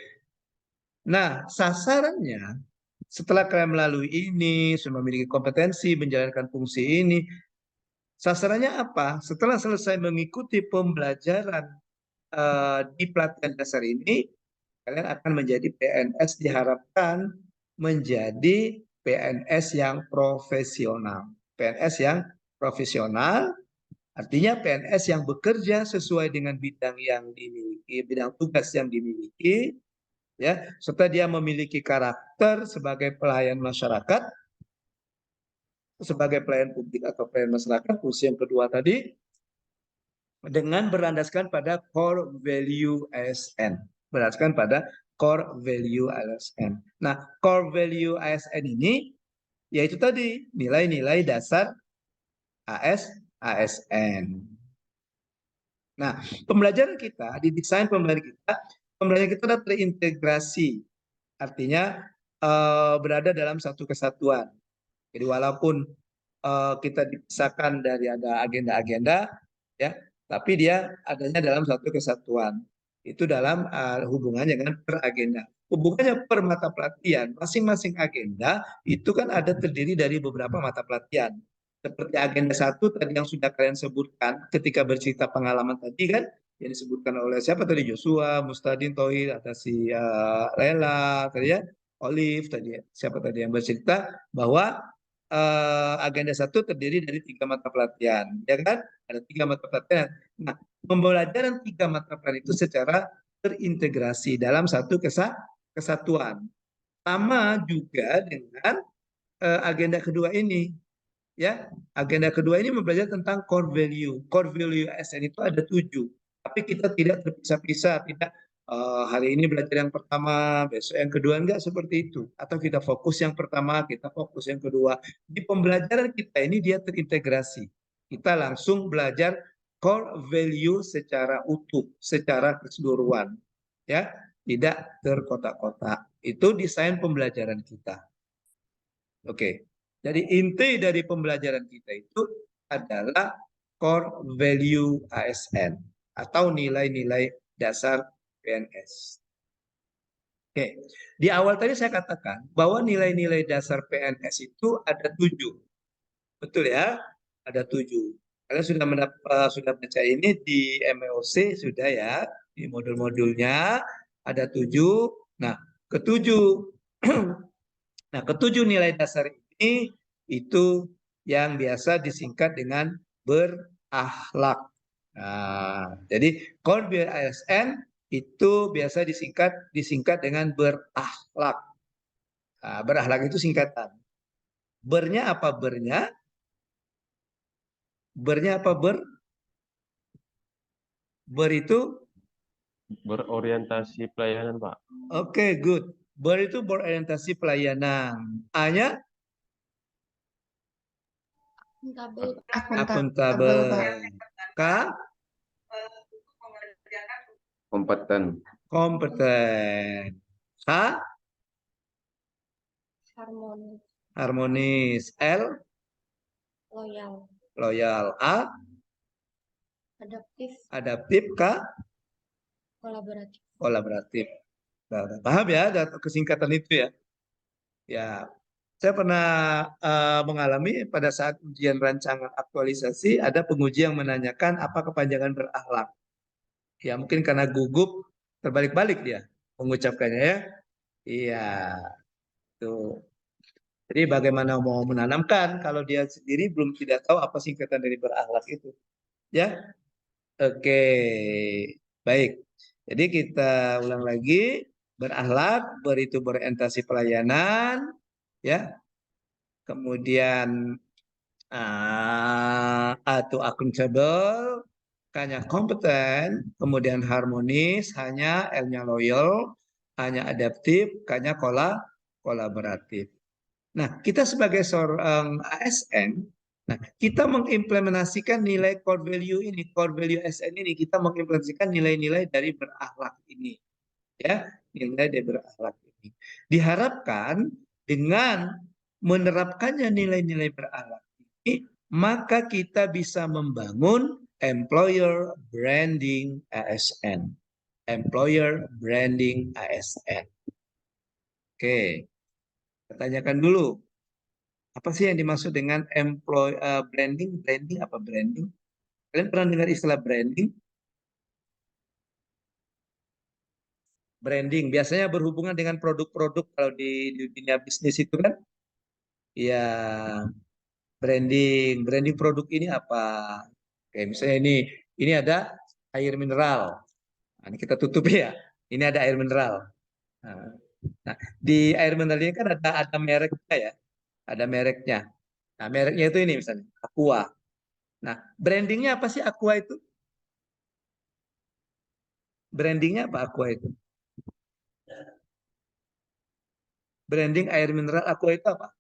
Nah, sasarannya setelah kalian melalui ini, sudah memiliki kompetensi menjalankan fungsi ini, sasarannya apa? Setelah selesai mengikuti pembelajaran di pelatihan dasar ini, kalian akan menjadi PNS, diharapkan menjadi PNS yang profesional. PNS yang profesional artinya PNS yang bekerja sesuai dengan bidang yang dimiliki, bidang tugas yang dimiliki, ya, serta dia memiliki karakter sebagai pelayan masyarakat, sebagai pelayan publik atau pelayan masyarakat. Fungsi yang kedua tadi dengan berlandaskan pada core value ASN. Berlandaskan pada core value ASN. Nah, core value ASN ini yaitu tadi nilai-nilai dasar ASN. Nah, pembelajaran kita, di desain pembelajaran kita adalah terintegrasi. Artinya berada dalam satu kesatuan. Jadi walaupun kita dipisahkan dari ada agenda-agenda, ya, tapi dia adanya dalam satu kesatuan. Itu dalam hubungannya dengan per agenda. Hubungannya per mata pelatihan, masing-masing agenda itu kan ada terdiri dari beberapa mata pelatihan. Seperti agenda 1 tadi yang sudah kalian sebutkan ketika bercerita pengalaman tadi kan, yang disebutkan oleh siapa tadi, Joshua, Mustadin, Tohid, ada si Lela, tadi ya, Olive tadi ya, siapa tadi yang bercerita bahwa agenda 1 terdiri dari 3 mata pelatihan, ya kan? Ada 3 mata pelatihan. Nah, pembelajaran 3 mata pelatihan itu secara terintegrasi dalam satu kesatuan. Sama juga dengan agenda kedua ini, ya. Agenda kedua ini mempelajari tentang core value. Core value ASN itu ada 7, tapi kita tidak terpisah-pisah, tidak hari ini belajar yang pertama, besok yang kedua, enggak seperti itu. Atau kita fokus yang pertama, kita fokus yang kedua. Di pembelajaran kita ini dia terintegrasi. Kita langsung belajar core value secara utuh, secara keseluruhan, ya, tidak terkotak-kotak. Itu desain pembelajaran kita. Oke. Jadi inti dari pembelajaran kita itu adalah core value ASN atau nilai-nilai dasar PNS. Oke. Di awal tadi saya katakan bahwa nilai-nilai dasar PNS itu ada 7. Betul ya? Ada 7. Kalian sudah baca ini di MEOC sudah ya, di modul-modulnya ada 7. Nah, ketujuh Nah, ketujuh nilai dasar ini itu yang biasa disingkat dengan berakhlak. Nah, jadi core value ASN itu biasa disingkat dengan berakhlak. Nah, berakhlak itu singkatan. Bernya apa bernya? Bernya apa ber? Ber itu Berorientasi pelayanan, Pak. oke, good. Ber itu berorientasi pelayanan. A-nya Akuntabel. akuntabel. K Kompeten. kompeten. H Harmonis. harmonis. L Loyal. loyal. A Adaptif. adaptif. K Kolaboratif. kolaboratif. Nah, paham ya kesingkatan itu ya? Ya, saya pernah mengalami pada saat ujian rancangan aktualisasi ada penguji yang menanyakan apa kepanjangan berakhlak. Ya, mungkin karena gugup terbalik-balik dia mengucapkannya ya. Iya, tuh. Jadi bagaimana mau menanamkan kalau dia sendiri belum tidak tahu apa singkatan dari berakhlak itu. Ya, oke, baik. Jadi kita ulang lagi, berakhlak, itu berorientasi pelayanan, ya. Kemudian atau akuntabel, hanya kompeten, kemudian harmonis, hanya L-nya loyal, hanya adaptif, hanya kolaboratif. Nah, kita sebagai seorang ASN, nah kita mengimplementasikan nilai core value ini, core value ASN ini, kita mengimplementasikan nilai-nilai dari berakhlak ini, ya, nilai dari berakhlak ini. Diharapkan dengan menerapkannya nilai-nilai berakhlak ini, maka kita bisa membangun employer branding ASN. Employer branding ASN. Oke, tanyakan dulu. Apa sih yang dimaksud dengan branding? Branding apa branding? Kalian pernah dengar istilah branding? Branding biasanya berhubungan dengan produk-produk kalau di dunia bisnis itu kan. Ya, branding. Branding produk ini apa? Oke, misalnya ini ada air mineral. Nah, ini kita tutup ya. Ini ada air mineral. Nah, di air mineral ini kan ada mereknya ya. Ada mereknya. Nah, mereknya itu ini misalnya Aqua. Nah, brandingnya apa sih Aqua itu? Brandingnya apa Aqua itu? Branding air mineral Aqua itu apa?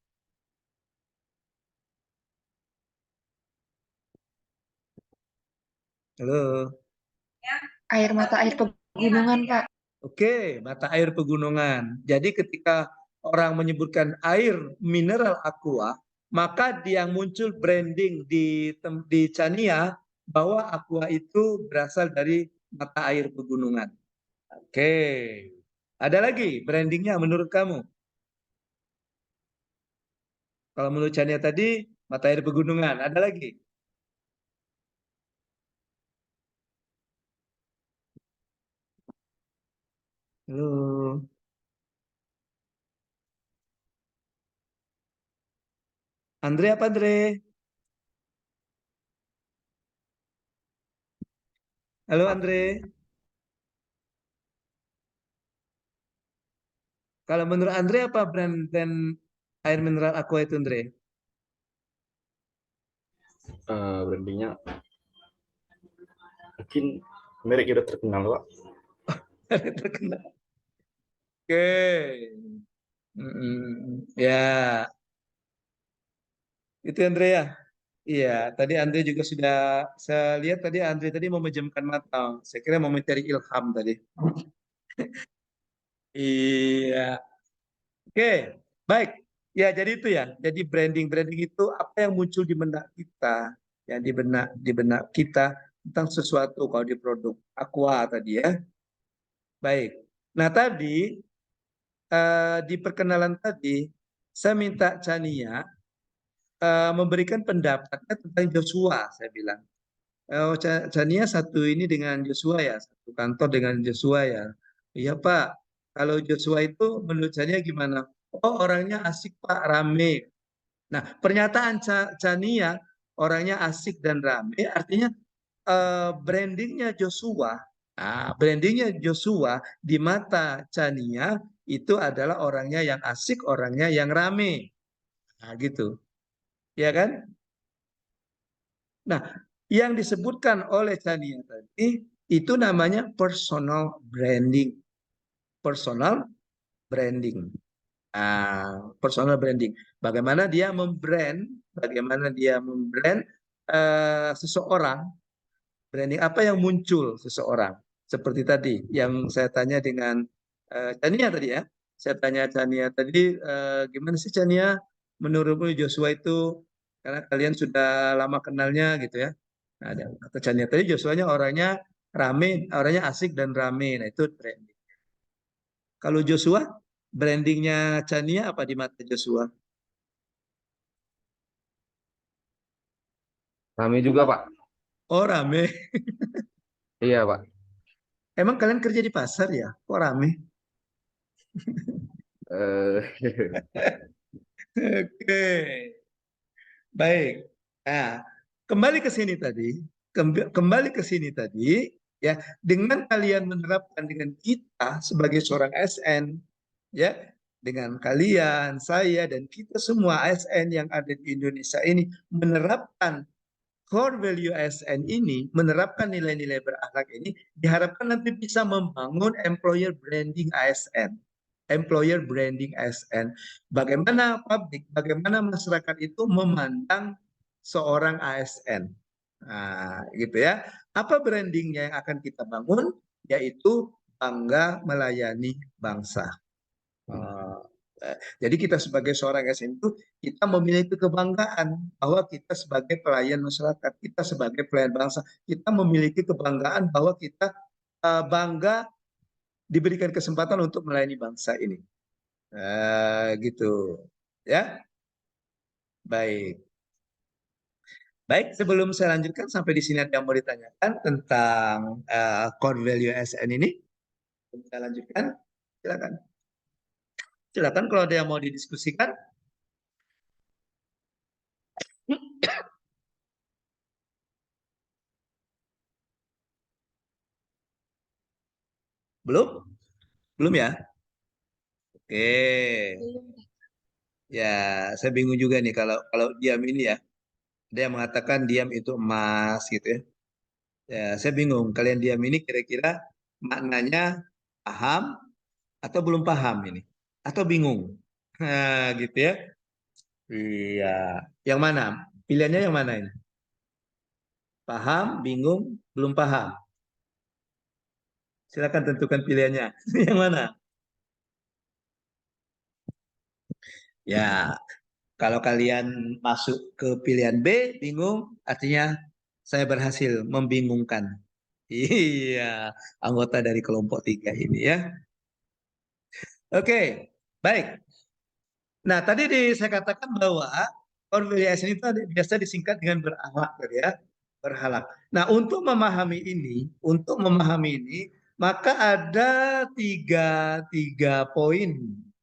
Halo. Air mata air pegunungan, Pak. Oke, mata air pegunungan. Jadi ketika orang menyebutkan air mineral Aqua, maka yang muncul branding di Chania bahwa Aqua itu berasal dari mata air pegunungan. Oke. Ada lagi brandingnya menurut kamu? Kalau menurut Chania tadi mata air pegunungan, ada lagi? Halo. Andre apa Andre? Halo Andre. Kalau menurut Andre apa brand air mineral Aqua itu, Andre? Brandingnya mungkin merek udah terkenal Pak. Terkenal. Oke. Ya, itu Andre ya. Iya, tadi Andre juga sudah saya lihat tadi Andre tadi memejamkan mata. Saya kira mau mencari ilham tadi. Iya. Oke, baik. Ya, jadi itu ya. Jadi branding itu apa yang muncul di benak kita, yang di benak kita tentang sesuatu kalau di produk Aqua tadi ya. Baik. Nah, tadi di perkenalan tadi saya minta Chania memberikan pendapatnya tentang Joshua, saya bilang. Oh, Chania satu ini dengan Joshua ya, satu kantor dengan Joshua ya. Iya Pak, kalau Joshua itu menurut Chania gimana? Oh orangnya asik Pak, rame. Nah pernyataan Chania orangnya asik dan rame, artinya brandingnya Joshua di mata Chania itu adalah orangnya yang asik, orangnya yang rame. Nah gitu, ya kan? Nah, yang disebutkan oleh Chania tadi itu namanya personal branding. Personal branding. Personal branding. Bagaimana dia membrand seseorang, branding apa yang muncul seseorang. Seperti tadi yang saya tanya dengan Chania tadi ya. Saya tanya Chania tadi, gimana sih Chania menurutmu Joshua itu, karena kalian sudah lama kenalnya gitu ya. Nah, kata Chania tadi Joshua-nya orangnya rame, orangnya asik dan rame. Nah, itu branding. Kalau Joshua, brandingnya Chania apa di mata Joshua? Rame juga, Pak. Oh, rame. Iya, Pak. Emang kalian kerja di pasar ya? Kok rame? Eh, Oke. Baik. Nah, kembali ke sini tadi, kembali ke sini tadi, ya, dengan kalian menerapkan dengan kita sebagai seorang ASN, ya, dengan kalian, saya dan kita semua ASN yang ada di Indonesia ini menerapkan core value ASN ini, menerapkan nilai-nilai berakhlak ini, diharapkan nanti bisa membangun employer branding ASN. Employer branding ASN. Bagaimana publik, bagaimana masyarakat itu memandang seorang ASN. Nah, gitu ya. Apa brandingnya yang akan kita bangun? Yaitu bangga melayani bangsa. Jadi kita sebagai seorang ASN itu kita memiliki kebanggaan bahwa kita sebagai pelayan masyarakat, kita sebagai pelayan bangsa, kita memiliki kebanggaan bahwa kita bangga diberikan kesempatan untuk melayani bangsa ini. Gitu. Ya. Baik. Baik, sebelum saya lanjutkan sampai di sini ada yang mau ditanyakan tentang core value ASN ini. Saya lanjutkan. Silakan. Silakan kalau ada yang mau didiskusikan. Belum? Belum ya? Oke. Ya, saya bingung juga nih kalau diam ini ya. Ada yang mengatakan diam itu emas gitu ya. Ya, saya bingung. Kalian diam ini kira-kira maknanya paham atau belum paham ini? Atau bingung? Nah, gitu ya. Iya. Yang mana? Pilihannya yang mana ini? Paham, bingung, belum paham. Silakan tentukan pilihannya. Yang mana? Ya, kalau kalian masuk ke pilihan B, bingung, artinya saya berhasil membingungkan. Iya, anggota dari kelompok 3 ini ya. Oke, baik. Nah, tadi saya katakan bahwa konfiliasi itu biasa disingkat dengan berakhlak, ya, berhalak. Nah, untuk memahami ini, maka ada tiga poin,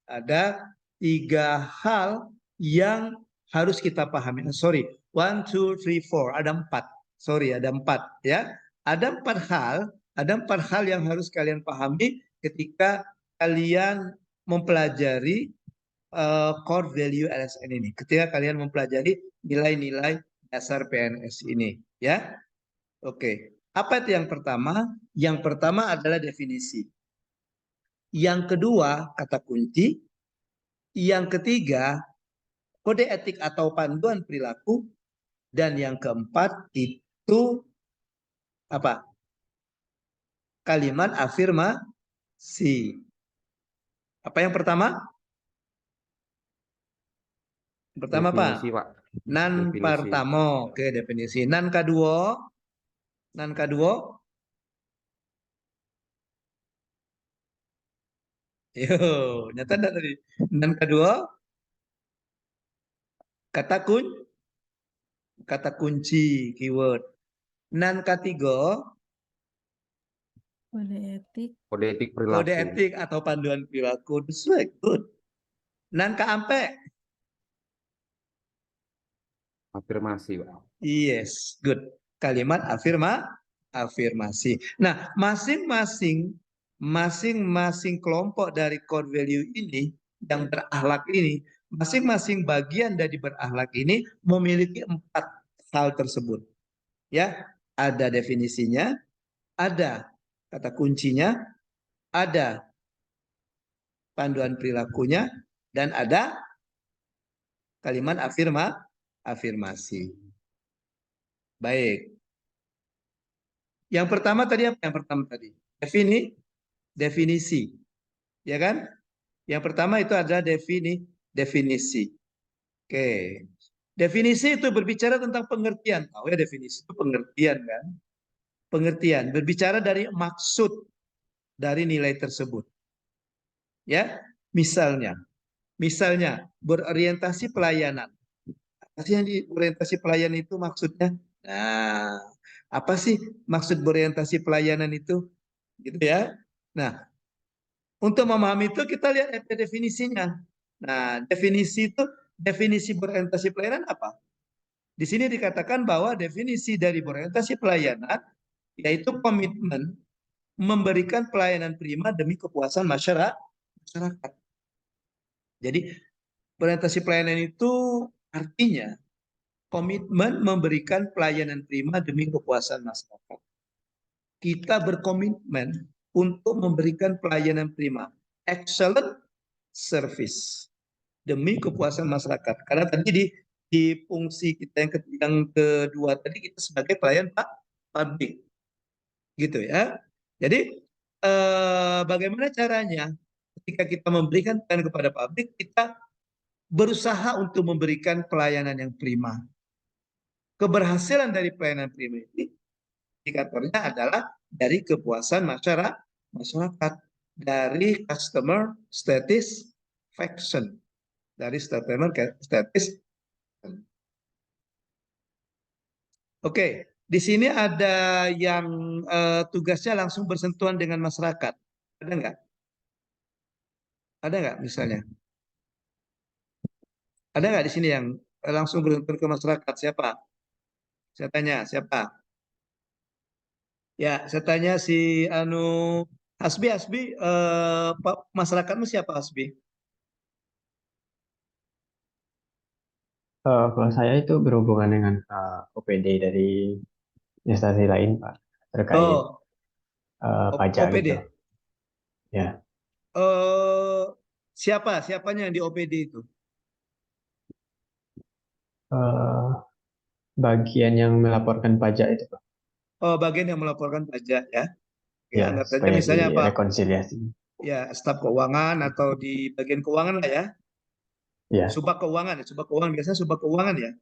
ada 3 hal yang harus kita pahami. Sorry, 1, 2, 3, 4, ada 4. Sorry, ada 4 ya. Ada 4 hal yang harus kalian pahami ketika kalian mempelajari core value LSN ini. Ketika kalian mempelajari nilai-nilai dasar PNS ini, ya. Oke. Apa itu yang pertama? Yang pertama adalah definisi. Yang kedua, kata kunci. Yang ketiga, kode etik atau panduan perilaku. Dan yang keempat itu apa? Kalimat afirmasi. Apa yang pertama? Pertama apa? Definisi, Pak. Nan Definisi. pertama. Oke, definisi. Nan kedua. Nan kedua. Yo, nyata enggak tadi? Nan kedua. Kata kunci, keyword. Nan ketiga. Kode etik. Kode etik perilaku. Kode etik atau panduan perilaku. That's right, good. Nan keempat. Afirmasi, Pak. Yes, good. Kalimat afirmasi. Nah, masing-masing kelompok dari core value ini yang berakhlak ini, masing-masing bagian dari berakhlak ini memiliki 4 hal tersebut. Ya, ada definisinya, ada kata kuncinya, ada panduan perilakunya, dan ada kalimat afirmasi. Baik. Yang pertama tadi apa? Yang pertama tadi definisi, ya kan? Yang pertama itu adalah definisi. Oke. Definisi itu berbicara tentang pengertian. Tahu ya, definisi itu pengertian kan? Pengertian, berbicara dari maksud dari nilai tersebut. Ya, misalnya berorientasi pelayanan. Apa sih yang di orientasi pelayanan itu maksudnya? Nah, apa sih maksud berorientasi pelayanan itu? Gitu ya. Nah, untuk memahami itu kita lihat definisinya. Nah, definisi berorientasi pelayanan apa? Di sini dikatakan bahwa definisi dari berorientasi pelayanan yaitu komitmen memberikan pelayanan prima demi kepuasan masyarakat. Jadi, berorientasi pelayanan itu artinya komitmen memberikan pelayanan prima demi kepuasan masyarakat. Kita berkomitmen untuk memberikan pelayanan prima, excellent service, demi kepuasan masyarakat. Karena tadi di fungsi kita yang kedua tadi kita sebagai pelayan publik, gitu ya. Jadi bagaimana caranya ketika kita memberikan pelayanan kepada publik, kita berusaha untuk memberikan pelayanan yang prima. Keberhasilan dari pelayanan prima ini indikatornya adalah dari kepuasan masyarakat, dari customer satisfaction, dari customer satisfaction. Oke, di sini ada yang tugasnya langsung bersentuhan dengan masyarakat. Ada nggak? Ada nggak misalnya? Ada nggak di sini yang langsung bersentuhan ke masyarakat? Siapa? Saya tanya, siapa? Ya, saya tanya si Hasbi, masyarakatmu siapa Hasbi? Kalau saya itu berhubungan dengan OPD dari instansi lain, Pak, terkait pajak OPD. gitu. Ya. Siapanya yang di OPD itu? Bagian yang melaporkan pajak itu, Pak. Oh, bagian yang melaporkan pajak ya. Ya, Anggap saja supaya misalnya apa? direkonsiliasi. Ya, staf keuangan atau di bagian keuangan lah ya. Ya. Subak keuangan biasanya subak keuangan ya.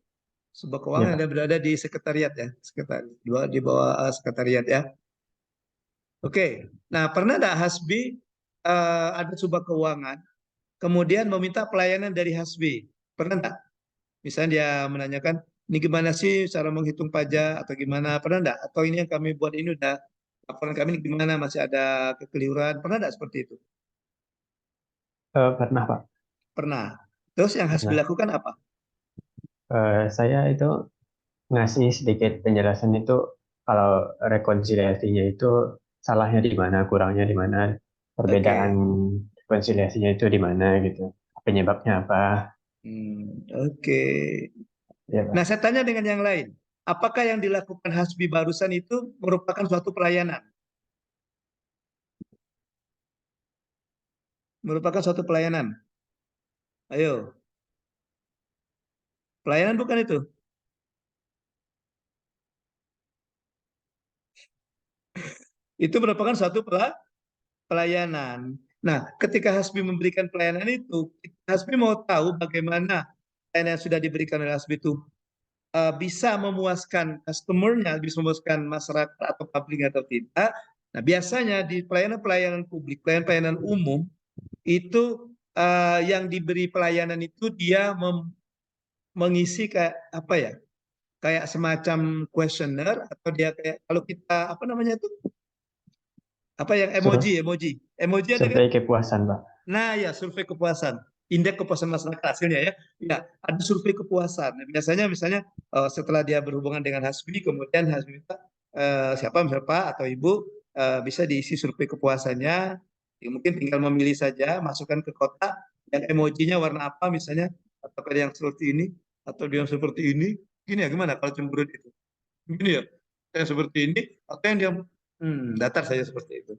Subak keuangan Ya, ada berada di sekretariat ya, di bawah sekretariat ya. Oke, nah pernah ada Hasbi ada subak keuangan, kemudian meminta pelayanan dari Hasbi, pernah enggak? Misalnya dia menanyakan, ini gimana sih cara menghitung pajak atau gimana, pernah enggak? Atau ini yang kami buat ini udah laporan kami ini gimana, masih ada kekeliruan, pernah enggak seperti itu? pernah, Pak. Pernah. Terus yang Hasbi lakukan apa? Saya itu ngasih sedikit penjelasan itu kalau rekonsiliasinya itu salahnya di mana, kurangnya di mana, perbedaan rekonsiliasinya itu di mana gitu, penyebabnya apa. Oke. Ya, Pak. Nah, saya tanya dengan yang lain. Apakah yang dilakukan Hasbi barusan itu merupakan suatu pelayanan? Merupakan suatu pelayanan. Ayo. Pelayanan bukan itu? Itu merupakan suatu pelayanan. Nah, ketika Hasbi memberikan pelayanan itu, Hasbi mau tahu bagaimana pelayanan yang sudah diberikan oleh Hasbi itu bisa memuaskan customer-nya, bisa memuaskan masyarakat atau publik atau tidak. Nah, biasanya di pelayanan-pelayanan publik, pelayanan umum, itu yang diberi pelayanan itu dia mengisi kayak apa ya? Kayak semacam questionnaire atau dia kayak kalau kita apa namanya itu? Apa yang emoji ada kan? Survei kepuasan, Pak. Nah ya, survei kepuasan, indeks kepuasan masyarakat hasilnya ya. Ya, ada survei kepuasan. Nah, biasanya misalnya setelah dia berhubungan dengan Hasbi, kemudian Hasbi minta siapa misalnya Pak atau Ibu bisa diisi survei kepuasannya. Ya, mungkin tinggal memilih saja, masukkan ke kotak yang emojinya warna apa misalnya, atau yang seperti ini atau yang seperti ini. Gini ya, gimana kalau cemberut itu? Gini ya, yang seperti ini atau yang dia datar saja seperti itu.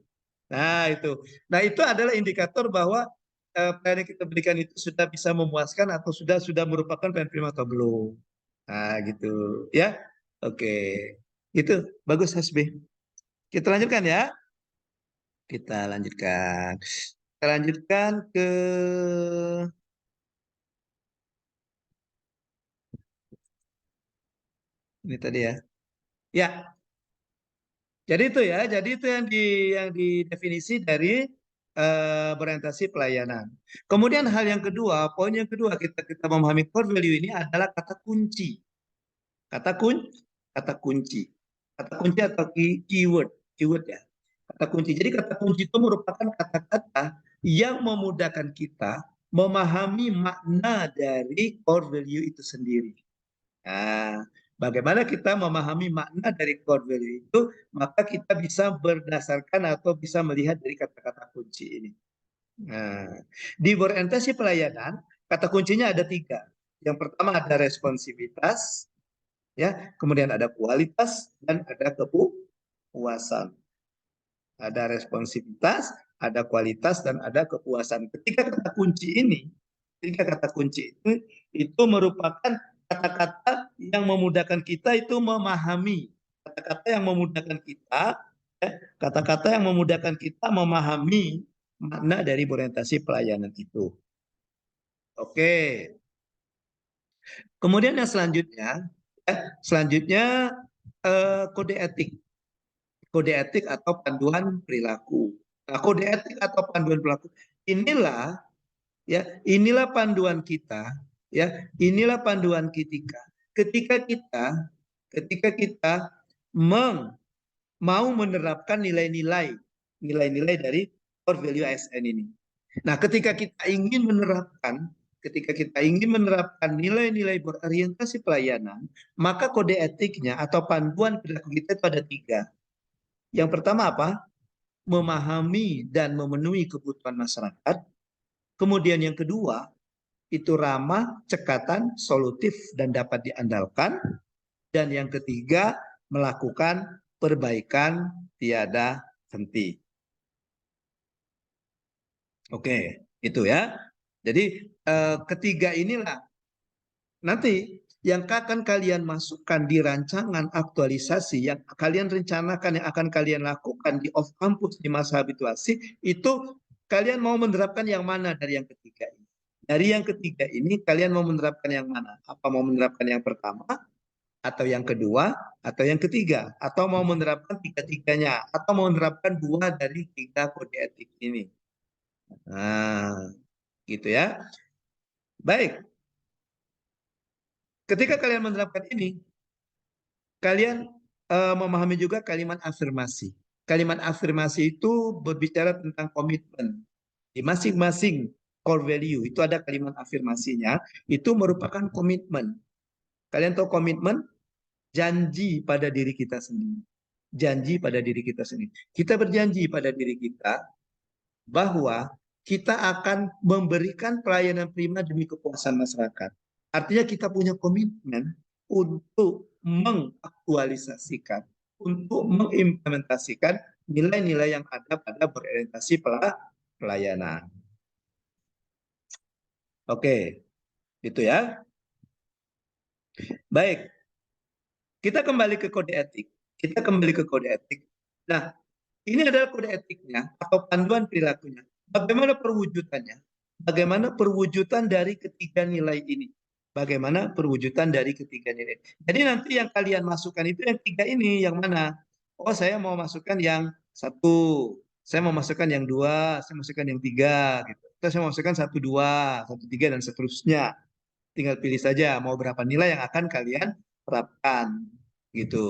Nah, itu. Nah, itu adalah indikator bahwa pelayanan yang kita berikan itu sudah bisa memuaskan atau sudah merupakan pelayanan prima atau belum. Nah, gitu. Ya. Oke. Itu bagus Hasbi. Kita lanjutkan ya. Kita lanjutkan. Kita lanjutkan ke ini tadi ya. Ya. Jadi itu ya, jadi itu yang didefinisi dari berorientasi pelayanan. Kemudian hal yang kedua, poin yang kedua kita memahami core value ini adalah kata kunci. Kata kunci. Kata kunci atau keyword ya. Kata kunci. Jadi kata kunci itu merupakan kata-kata yang memudahkan kita memahami makna dari core value itu sendiri. Nah, bagaimana kita memahami makna dari core value itu, maka kita bisa berdasarkan atau bisa melihat dari kata-kata kunci ini. Nah, di berorientasi pelayanan, kata kuncinya ada 3. Yang pertama ada responsivitas, ya, kemudian ada kualitas dan ada kepuasan. Ada responsivitas, ada kualitas dan ada kepuasan. Ketiga kata kunci itu merupakan kata-kata yang memudahkan kita itu memahami. Kata-kata yang memudahkan kita, kata-kata yang memudahkan kita memahami makna dari orientasi pelayanan itu. Oke. Kemudian yang selanjutnya kode etik. Kode etik atau panduan perilaku. Nah, kode etik atau panduan perilaku inilah panduan kita, ya, inilah panduan ketika kita mau menerapkan nilai-nilai dari core value ASN ini. Nah, ketika kita ingin menerapkan nilai-nilai berorientasi pelayanan, maka kode etiknya atau panduan perilaku kita itu ada 3. Yang pertama apa? Memahami dan memenuhi kebutuhan masyarakat. Kemudian yang kedua, itu ramah, cekatan, solutif, dan dapat diandalkan. Dan yang ketiga, melakukan perbaikan tiada henti. Oke, itu ya. Jadi ketiga inilah nanti yang akan kalian masukkan di rancangan aktualisasi yang kalian rencanakan, yang akan kalian lakukan di off campus di masa habituasi, itu kalian mau menerapkan yang mana dari yang ketiga ini? Dari yang ketiga ini kalian mau menerapkan yang mana? Apa mau menerapkan yang pertama, atau yang kedua, atau yang ketiga? Atau mau menerapkan tiga-tiganya? Atau mau menerapkan 2 dari 3 kode etik ini? Nah, gitu ya. Baik. Ketika kalian menerapkan ini, kalian memahami juga kalimat afirmasi. Kalimat afirmasi itu berbicara tentang komitmen. Di masing-masing core value itu ada kalimat afirmasinya, itu merupakan komitmen. Kalian tahu komitmen? Janji pada diri kita sendiri. Janji pada diri kita sendiri. Kita berjanji pada diri kita bahwa kita akan memberikan pelayanan prima demi kepuasan masyarakat. Artinya kita punya komitmen untuk mengaktualisasikan, untuk mengimplementasikan nilai-nilai yang ada pada berorientasi pelayanan. Oke, itu ya. Baik, kita kembali ke kode etik. Nah, ini adalah kode etiknya atau panduan perilakunya. Bagaimana perwujudannya? Bagaimana perwujudan dari ketiga nilai ini? Bagaimana perwujudan dari ketiga nilai? Jadi nanti yang kalian masukkan itu yang tiga ini, yang mana? Oh, saya mau masukkan yang satu, saya mau masukkan yang dua, saya masukkan yang tiga, gitu. Atau saya mau masukkan satu, dua, satu, tiga, dan seterusnya. Tinggal pilih saja mau berapa nilai yang akan kalian terapkan, gitu.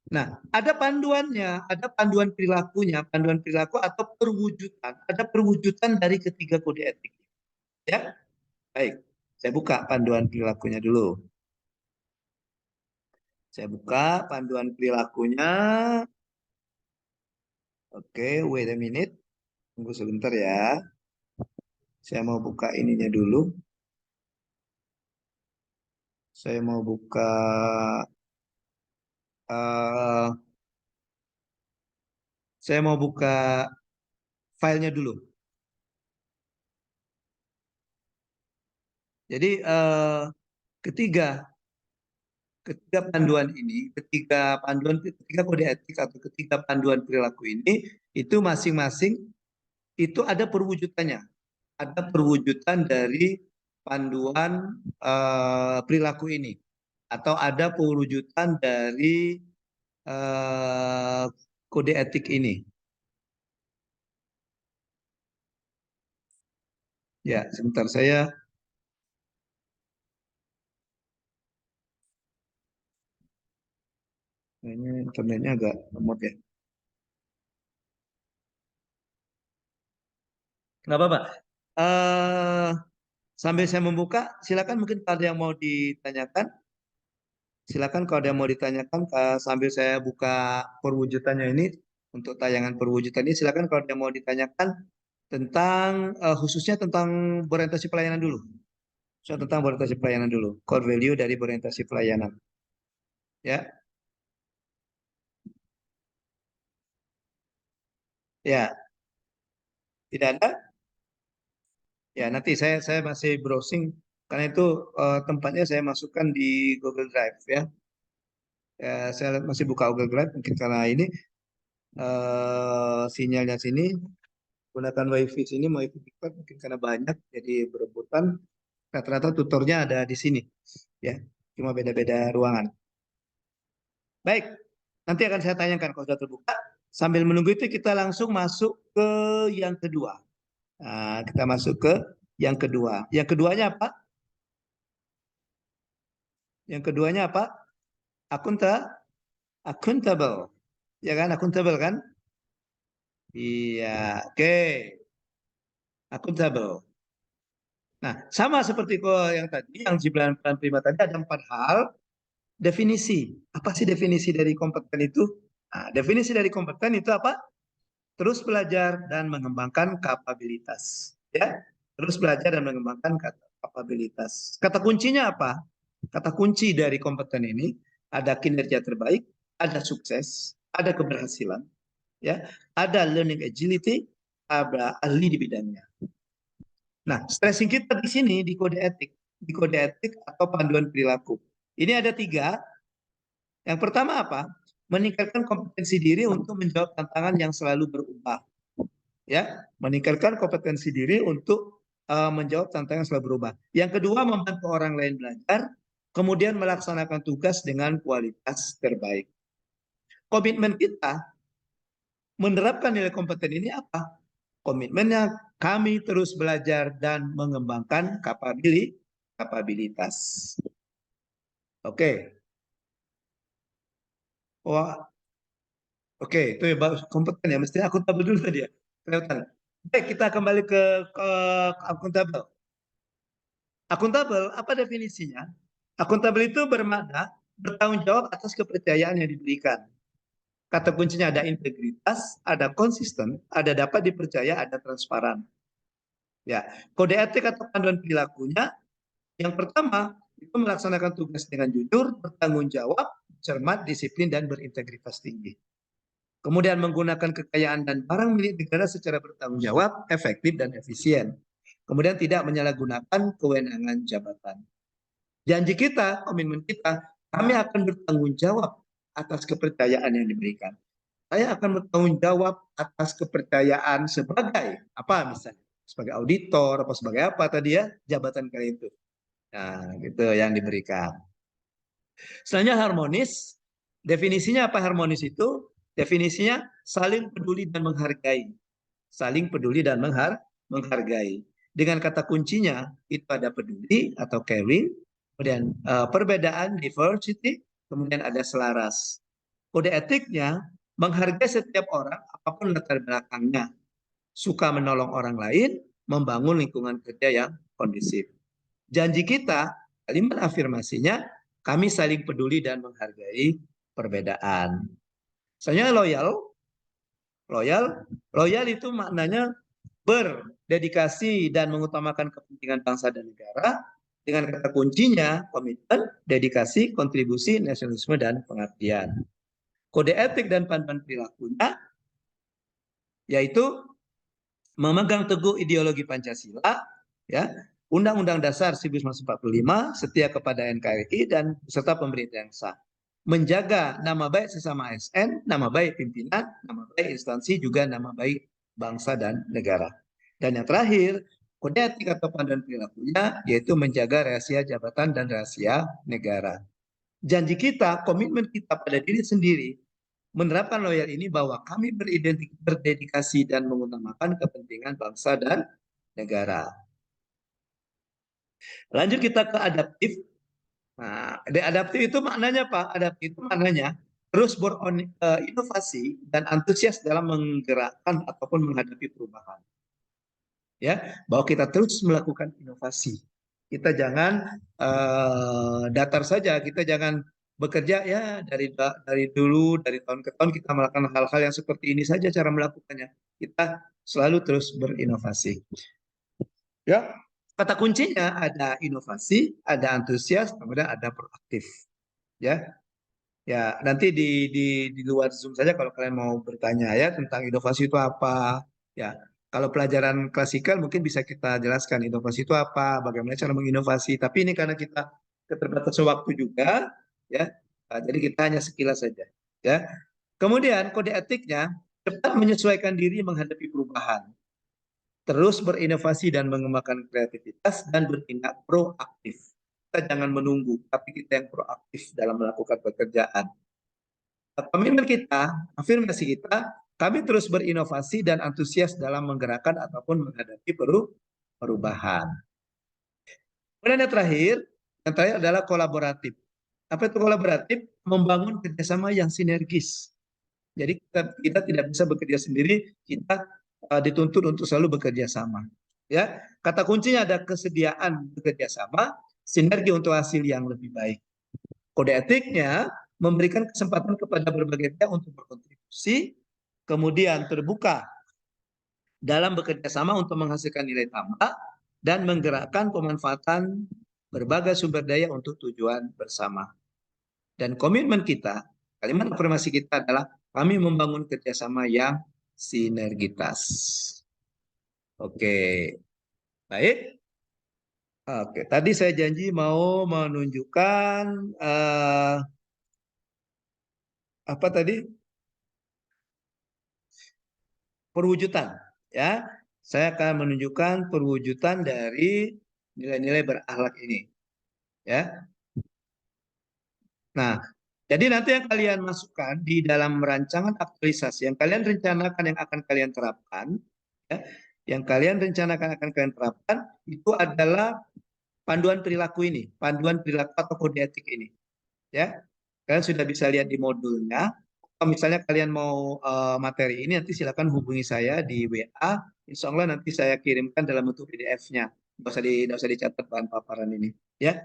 Nah, ada panduannya, ada panduan perilakunya, panduan perilaku atau perwujudan. Ada perwujudan dari ketiga kode etik. Ya, baik. Saya buka panduan perilakunya dulu. Saya buka panduan perilakunya. Oke, wait a minute. Tunggu sebentar ya. Saya mau buka ininya dulu. Saya mau buka filenya dulu. Jadi ketiga panduan ini, ketiga kode etik atau ketiga panduan perilaku ini, itu masing-masing itu ada perwujudannya. Ada perwujudan dari panduan perilaku ini. Atau ada perwujudan dari kode etik ini. Ya, sebentar saya ini internetnya agak lemot ya. Nggak apa-apa. Sambil saya membuka, silakan mungkin ada yang mau ditanyakan. Silakan kalau ada yang mau ditanyakan sambil saya buka perwujudannya ini untuk tayangan perwujudan ini. Silakan kalau ada yang mau ditanyakan tentang khususnya tentang berorientasi pelayanan dulu. Tentang berorientasi pelayanan dulu. Core value dari berorientasi pelayanan. Ya. Ya. Tidak ada? Ya, nanti saya masih browsing karena itu tempatnya saya masukkan di Google Drive ya. Saya masih buka Google Drive mungkin karena ini sinyalnya sini gunakan WiFi sini mau ikut mungkin karena banyak jadi berebutan. Rata-rata tutornya ada di sini ya. Cuma beda-beda ruangan. Baik, nanti akan saya tanyakan kalau sudah terbuka. Sambil menunggu itu kita langsung masuk ke yang kedua. Nah, kita masuk ke yang kedua. Yang keduanya apa? Yang keduanya apa? Accountable. Ya kan? Accountable kan? Iya, oke. Accountable. Nah, sama seperti yang tadi, yang jibalan peran prima tadi ada 4 hal. Definisi. Apa sih definisi dari kompeten itu? Nah, definisi dari kompeten itu apa? Terus belajar dan mengembangkan kapabilitas. Ya, terus belajar dan mengembangkan kapabilitas. Kata kuncinya apa? Kata kunci dari kompeten ini ada kinerja terbaik, ada sukses, ada keberhasilan, ya, ada learning agility, ada ahli di bidangnya. Nah, stressing kita di sini di kode etik atau panduan perilaku. Ini ada 3. Yang pertama apa? Meningkatkan kompetensi diri untuk menjawab tantangan yang selalu berubah. Ya, meningkatkan kompetensi diri untuk menjawab tantangan yang selalu berubah. Yang kedua, membantu orang lain belajar, kemudian melaksanakan tugas dengan kualitas terbaik. Komitmen kita menerapkan nilai kompeten ini apa? Komitmennya kami terus belajar dan mengembangkan kapabilitas. Oke. Wah, oke, itu ya kompeten ya. Mestinya akuntabel dulu tadi ya. Kelihatan. Baik, kita kembali ke akuntabel. Akuntabel, apa definisinya? Akuntabel itu bermakna bertanggung jawab atas kepercayaan yang diberikan. Kata kuncinya ada integritas, ada konsisten, ada dapat dipercaya, ada transparan. Ya, kode etik atau panduan perilakunya yang pertama itu melaksanakan tugas dengan jujur, bertanggung jawab, cermat, disiplin, dan berintegritas tinggi. Kemudian menggunakan kekayaan dan barang milik negara secara bertanggung jawab, efektif, dan efisien. Kemudian tidak menyalahgunakan kewenangan jabatan. Janji kita, komitmen kita, kami akan bertanggung jawab atas kepercayaan yang diberikan. Saya akan bertanggung jawab atas kepercayaan sebagai apa misalnya? Sebagai auditor, atau sebagai apa tadi ya, jabatan kalian itu. Nah, gitu yang diberikan. Selanjutnya harmonis. Definisinya apa harmonis itu? Definisinya saling peduli dan menghargai. Saling peduli dan menghargai. Dengan kata kuncinya itu ada peduli atau caring, kemudian perbedaan diversity, kemudian ada selaras. Kode etiknya menghargai setiap orang apapun latar belakangnya, suka menolong orang lain, membangun lingkungan kerja yang kondusif. Janji kita, kalimat afirmasinya, kami saling peduli dan menghargai perbedaan. Misalnya loyal itu maknanya berdedikasi dan mengutamakan kepentingan bangsa dan negara. Dengan kata kuncinya, komitmen, dedikasi, kontribusi, nasionalisme, dan pengabdian. Kode etik dan panduan perilakunya yaitu memegang teguh ideologi Pancasila, ya, Undang-Undang Dasar 1945, setia kepada NKRI dan beserta pemerintah yang sah. Menjaga nama baik sesama ASN, nama baik pimpinan, nama baik instansi, juga nama baik bangsa dan negara. Dan yang terakhir, kode etik atau panduan perilakunya yaitu menjaga rahasia jabatan dan rahasia negara. Janji kita, komitmen kita pada diri sendiri menerapkan loyal ini bahwa kami berdedikasi dan mengutamakan kepentingan bangsa dan negara. Lanjut kita ke adaptif. Nah, adaptif itu maknanya apa? Adaptif itu maknanya terus berinovasi dan antusias dalam menggerakkan ataupun menghadapi perubahan. Ya, bahwa kita terus melakukan inovasi. Kita jangan datar saja, kita jangan bekerja ya dari dulu, dari tahun ke tahun kita melakukan hal-hal yang seperti ini saja cara melakukannya. Kita selalu terus berinovasi. Ya, kata kuncinya ada inovasi, ada antusias, kemudian ada proaktif. Ya, ya nanti di luar Zoom saja kalau kalian mau bertanya ya tentang inovasi itu apa. Ya, kalau pelajaran klasikal mungkin bisa kita jelaskan inovasi itu apa, bagaimana cara menginovasi. Tapi ini karena kita keterbatasan waktu juga, ya. Jadi kita hanya sekilas saja, ya. Kemudian kode etiknya cepat menyesuaikan diri menghadapi perubahan, terus berinovasi dan mengembangkan kreativitas dan bertindak proaktif. Kita jangan menunggu, tapi kita yang proaktif dalam melakukan pekerjaan. Komitmen kita, afirmasi kita, kami terus berinovasi dan antusias dalam menggerakkan ataupun menghadapi perubahan. Kemudian yang terakhir adalah kolaboratif. Apa itu kolaboratif? Membangun kerjasama yang sinergis. Jadi kita tidak bisa bekerja sendiri, kita dituntut untuk selalu bekerja sama. Ya, kata kuncinya ada kesediaan bekerja sama, sinergi untuk hasil yang lebih baik. Kode etiknya memberikan kesempatan kepada berbagai pihak untuk berkontribusi, kemudian terbuka dalam bekerja sama untuk menghasilkan nilai tambah dan menggerakkan pemanfaatan berbagai sumber daya untuk tujuan bersama. Dan komitmen kita, kalimat afirmasi kita adalah kami membangun kerjasama yang sinergitas. Oke, baik. Oke, tadi saya janji mau menunjukkan apa tadi? Perwujudan, ya. Saya akan menunjukkan perwujudan dari nilai-nilai berakhlak ini, ya. Nah, jadi nanti yang kalian masukkan di dalam rancangan aktualisasi yang kalian rencanakan yang akan kalian terapkan, ya, yang kalian rencanakan akan kalian terapkan itu adalah panduan perilaku ini, panduan perilaku atau kode etik ini, ya. Kalian sudah bisa lihat di modulnya. Kalau misalnya kalian mau materi ini nanti silakan hubungi saya di WA. Insya Allah nanti saya kirimkan dalam bentuk PDF-nya. Nggak usah dicatat bahan paparan ini, ya.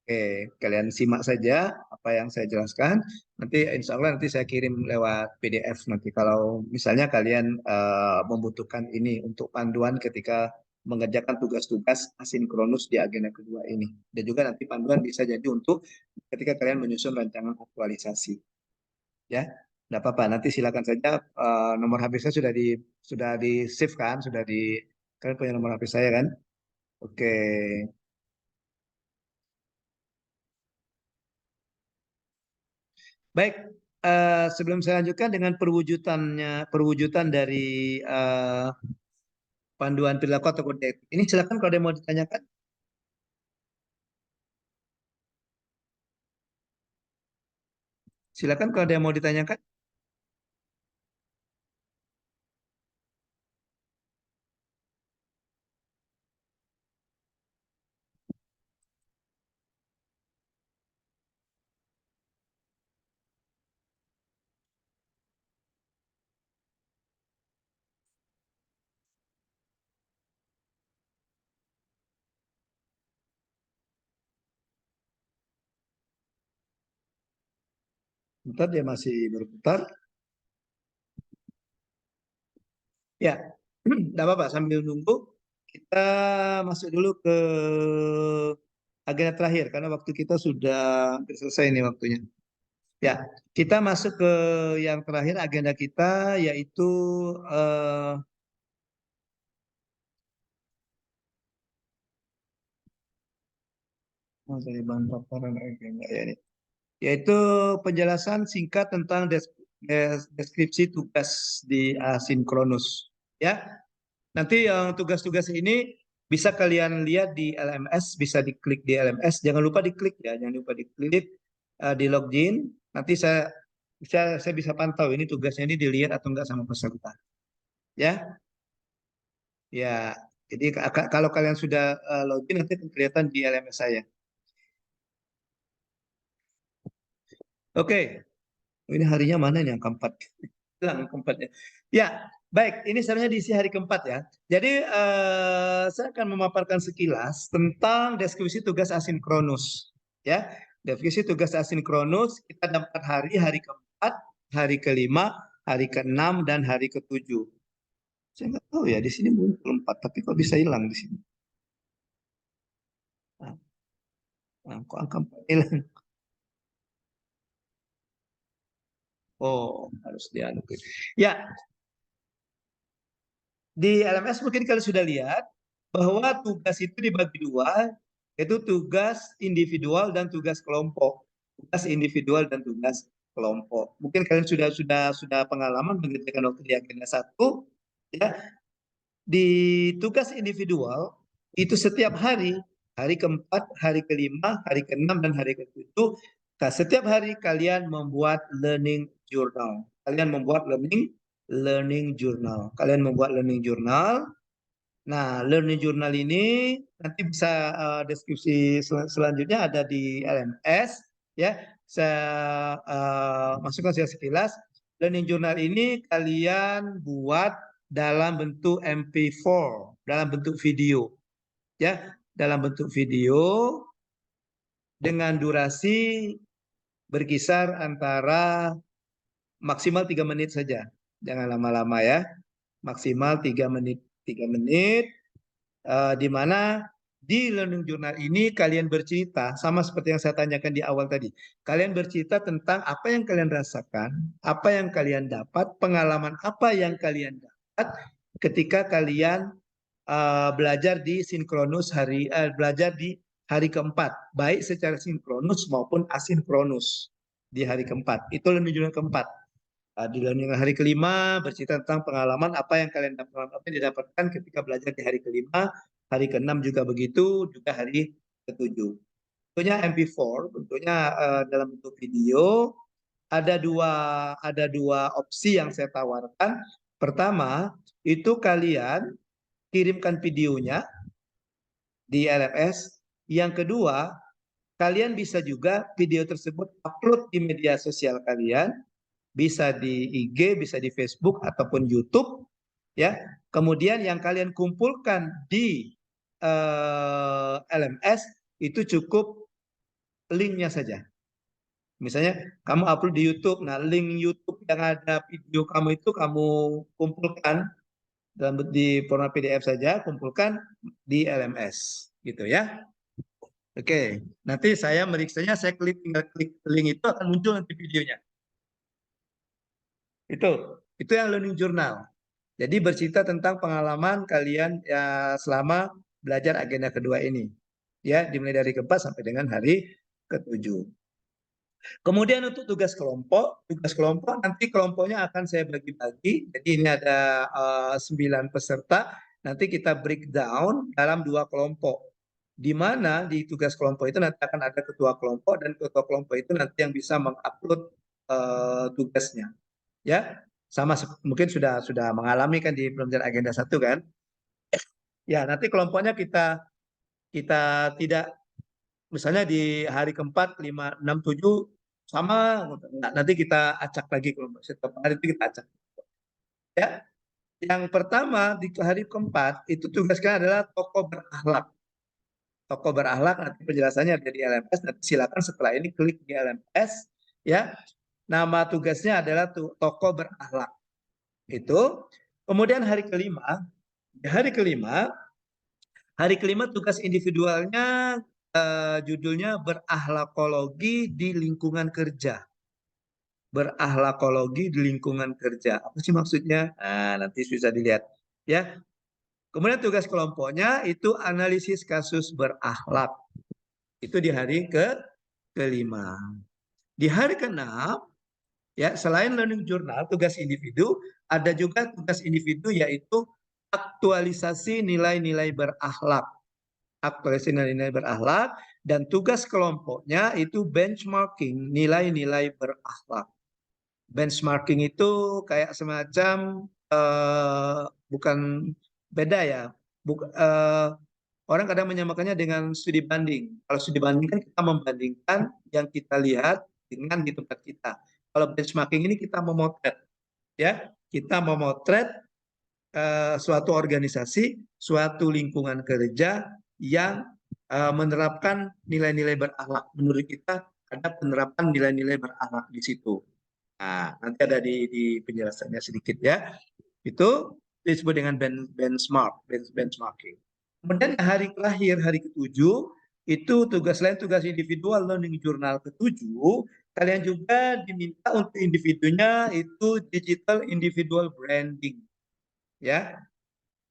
Oke, kalian simak saja apa yang saya jelaskan. Nanti insya Allah nanti saya kirim lewat PDF nanti kalau misalnya kalian membutuhkan ini untuk panduan ketika mengerjakan tugas-tugas asinkronus di agenda kedua ini. Dan juga nanti panduan bisa jadi untuk ketika kalian menyusun rancangan aktualisasi. Ya, tidak apa-apa. Nanti silakan saja, nomor HP saya sudah di save kan, kalian punya nomor HP saya kan? Oke. Baik, sebelum saya lanjutkan dengan perwujudan dari panduan perilaku atau kode etik. Ini silakan kalau ada yang mau ditanyakan. Silakan kalau ada yang mau ditanyakan. Bentar, dia masih berputar. Ya, tidak apa-apa. Sambil nunggu, kita masuk dulu ke agenda terakhir karena waktu kita sudah hampir selesai ini waktunya. Ya, kita masuk ke yang terakhir agenda kita, yaitu bahan paparan agenda ya ini, yaitu penjelasan singkat tentang deskripsi tugas di asinkronus. Ya, nanti yang tugas-tugas ini bisa kalian lihat di LMS, bisa diklik di LMS. Jangan lupa diklik ya, jangan lupa diklik, di login. Nanti saya bisa pantau ini tugasnya ini dilihat atau enggak sama peserta. Ya, ya. Jadi kalau kalian sudah login nanti akan kelihatan di LMS saya. Oke, ini harinya mana nih yang keempat? Hilang keempatnya. Ya, baik. Ini sebenarnya diisi hari keempat ya. Jadi saya akan memaparkan sekilas tentang deskripsi tugas asinkronus. Ya, deskripsi tugas asinkronus kita dapat hari keempat, hari kelima, hari keenam, dan hari ketujuh. Saya nggak tahu ya, di sini muncul 4, tapi kok bisa hilang di sini? Kok angka 4 hilang? Oh, harus dianukin. Ya, di LMS mungkin kalian sudah lihat bahwa tugas itu dibagi dua, yaitu tugas individual dan tugas kelompok. Tugas individual dan tugas kelompok. Mungkin kalian sudah pengalaman mengerjakan waktu di agenda 1, ya. Di tugas individual itu setiap hari keempat, hari kelima, hari keenam, dan hari ketujuh, setiap hari kalian membuat learning journal. Kalian membuat learning journal. Kalian membuat learning journal. Nah, learning journal ini nanti bisa deskripsi selanjutnya ada di LMS ya. Saya masukkan saya sekilas. Learning journal ini kalian buat dalam bentuk MP4, dalam bentuk video. Ya, dalam bentuk video dengan durasi berkisar antara maksimal 3 menit saja. Jangan lama-lama ya. Maksimal 3 menit. 3 menit, di mana di learning journal ini kalian bercerita, sama seperti yang saya tanyakan di awal tadi. Kalian bercerita tentang apa yang kalian rasakan, apa yang kalian dapat, pengalaman apa yang kalian dapat ketika kalian belajar di sinkronus belajar di hari keempat, baik secara sinkronus maupun asinkronus di hari keempat. Itu learning journal keempat. Di learning hari kelima bercerita tentang pengalaman apa yang kalian dapatkan ketika belajar di hari kelima, hari keenam juga begitu, juga hari ketujuh. Bentuknya MP4, bentuknya dalam bentuk video. Ada dua opsi yang saya tawarkan. Pertama, itu kalian kirimkan videonya di LMS. Yang kedua, kalian bisa juga video tersebut upload di media sosial kalian. Bisa di IG, bisa di Facebook ataupun YouTube, ya. Kemudian yang kalian kumpulkan di LMS itu cukup linknya saja. Misalnya kamu upload di YouTube, nah link YouTube yang ada video kamu itu kamu kumpulkan di format PDF saja, kumpulkan di LMS, gitu ya. Oke, nanti saya meriksanya, saya tinggal klik link itu akan muncul nanti videonya. Itu yang learning journal. Jadi bercerita tentang pengalaman kalian ya selama belajar agenda kedua ini. Ya, dimulai dari keempat sampai dengan hari ke-7. Kemudian untuk tugas kelompok nanti kelompoknya akan saya bagi-bagi. Jadi ini ada 9 peserta. Nanti kita breakdown dalam 2 kelompok. Di mana di tugas kelompok itu nanti akan ada ketua kelompok, dan ketua kelompok itu nanti yang bisa mengupload tugasnya. Ya, sama mungkin sudah mengalami kan di pembelajaran agenda 1 kan. Ya, nanti kelompoknya kita tidak, misalnya di hari keempat 5, 6, 7 sama, nanti kita acak lagi kelompok. Setiap hari itu kita acak. Ya, yang pertama di hari keempat itu tugasnya adalah tokoh berakhlak. Tokoh berakhlak, nanti penjelasannya ada di LMS. Nanti silakan setelah ini klik di LMS. Ya, nama tugasnya adalah tokoh berakhlak. Itu. Kemudian hari kelima, tugas individualnya judulnya berakhlakologi di lingkungan kerja. Berakhlakologi di lingkungan kerja. Apa sih maksudnya? Nah, nanti bisa dilihat. Ya. Kemudian tugas kelompoknya itu analisis kasus berakhlak. Itu di hari kelima. Di hari keenam, ya, selain learning journal, tugas individu, ada juga tugas individu yaitu aktualisasi nilai-nilai berakhlak. Aktualisasi nilai-nilai berakhlak, dan tugas kelompoknya itu benchmarking nilai-nilai berakhlak. Benchmarking itu kayak semacam bukan beda ya. Orang kadang menyamakannya dengan studi banding. Kalau studi banding kan kita membandingkan yang kita lihat dengan di tempat kita. Kalau benchmarking ini kita memotret, ya, kita memotret suatu organisasi, suatu lingkungan kerja yang menerapkan nilai-nilai berakhlak. Menurut kita ada penerapan nilai-nilai berakhlak di situ. Nah, nanti ada di penjelasannya sedikit ya. Itu disebut dengan benchmarking. Kemudian hari terakhir, hari ke-7, itu selain tugas individual learning journal ke-7, kalian juga diminta untuk individunya itu digital individual branding. Ya.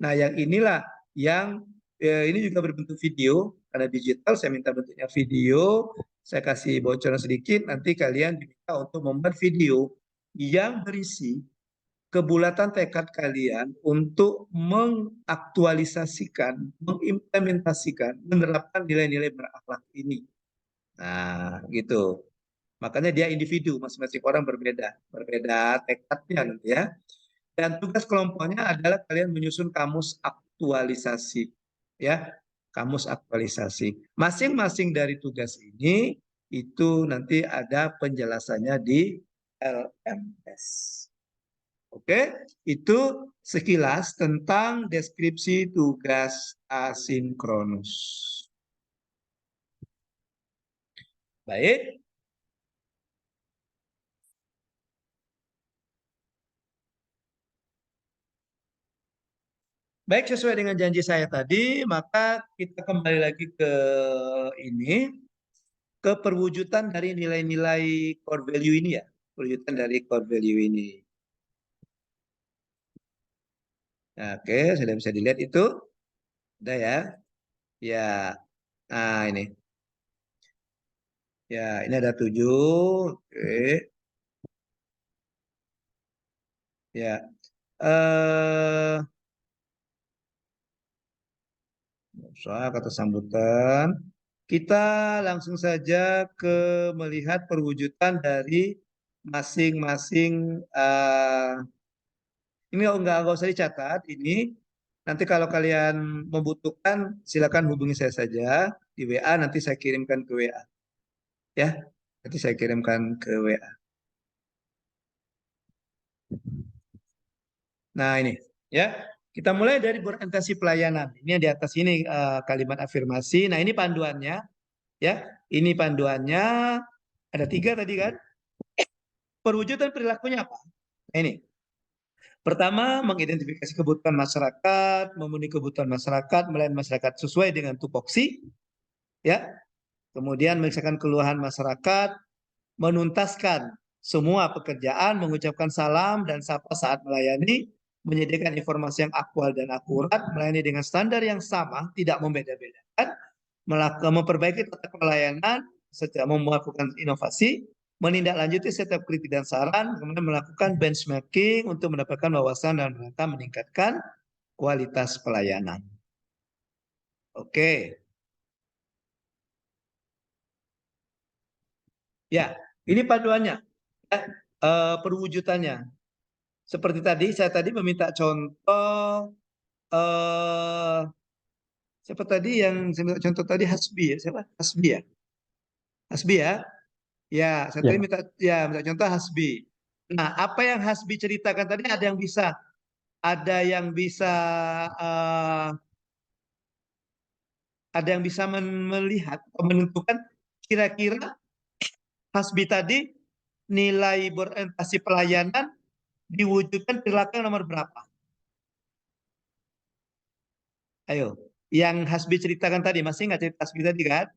Nah, yang inilah yang ini juga berbentuk video, karena digital saya minta bentuknya video. Saya kasih bocoran sedikit, nanti kalian diminta untuk membuat video yang berisi kebulatan tekad kalian untuk mengaktualisasikan, mengimplementasikan, menerapkan nilai-nilai berakhlak ini. Nah, gitu. Makanya dia individu, masing-masing orang berbeda tekadnya nanti ya. Dan tugas kelompoknya adalah kalian menyusun kamus aktualisasi, ya. Kamus aktualisasi. Masing-masing dari tugas ini itu nanti ada penjelasannya di LMS. Oke, itu sekilas tentang deskripsi tugas asinkronus. Baik. Baik, sesuai dengan janji saya tadi, maka kita kembali lagi ke ini, ke perwujudan dari nilai-nilai core value ini ya. Perwujudan dari core value ini. Oke, sudah bisa dilihat itu. Udah ya. Ya. Nah, ini. Ya, ini ada 7. Oke. Ya. Kata sambutan. Kita langsung saja ke melihat perwujudan dari masing-masing. Ini nggak usah dicatat. Ini nanti kalau kalian membutuhkan, silakan hubungi saya saja di WA. Nanti saya kirimkan ke WA. Ya, nanti saya kirimkan ke WA. Nah ini, ya. Kita mulai dari berorientasi pelayanan. Ini di atas ini kalimat afirmasi. Nah ini panduannya, ya. Ini panduannya ada 3 tadi kan. Perwujudan perilakunya apa? Nah, ini Pertama, mengidentifikasi kebutuhan masyarakat, memenuhi kebutuhan masyarakat, melayani masyarakat sesuai dengan tupoksi, ya. Kemudian mengisahkan keluhan masyarakat, menuntaskan semua pekerjaan, mengucapkan salam dan sapa saat melayani, menyediakan informasi yang aktual dan akurat, melayani dengan standar yang sama, tidak membeda-bedakan, memperbaiki tata pelayanan, secara melakukan inovasi, menindaklanjuti setiap kritik dan saran, kemudian melakukan benchmarking untuk mendapatkan wawasan dan meningkatkan kualitas pelayanan. Oke. Ya, ini paduannya, ya, perwujudannya. Seperti tadi, saya tadi meminta contoh, siapa tadi yang saya minta contoh tadi? Hasbi ya, siapa? Hasbi ya? Hasbi ya? Ya, saya tadi minta contoh Hasbi. Nah, apa yang Hasbi ceritakan tadi ada yang bisa melihat atau menentukan kira-kira Hasbi tadi nilai berorientasi pelayanan diwujudkan perilaku yang nomor berapa? Ayo, yang Hasbi ceritakan tadi, masih nggak cerita Hasbi tadi kan?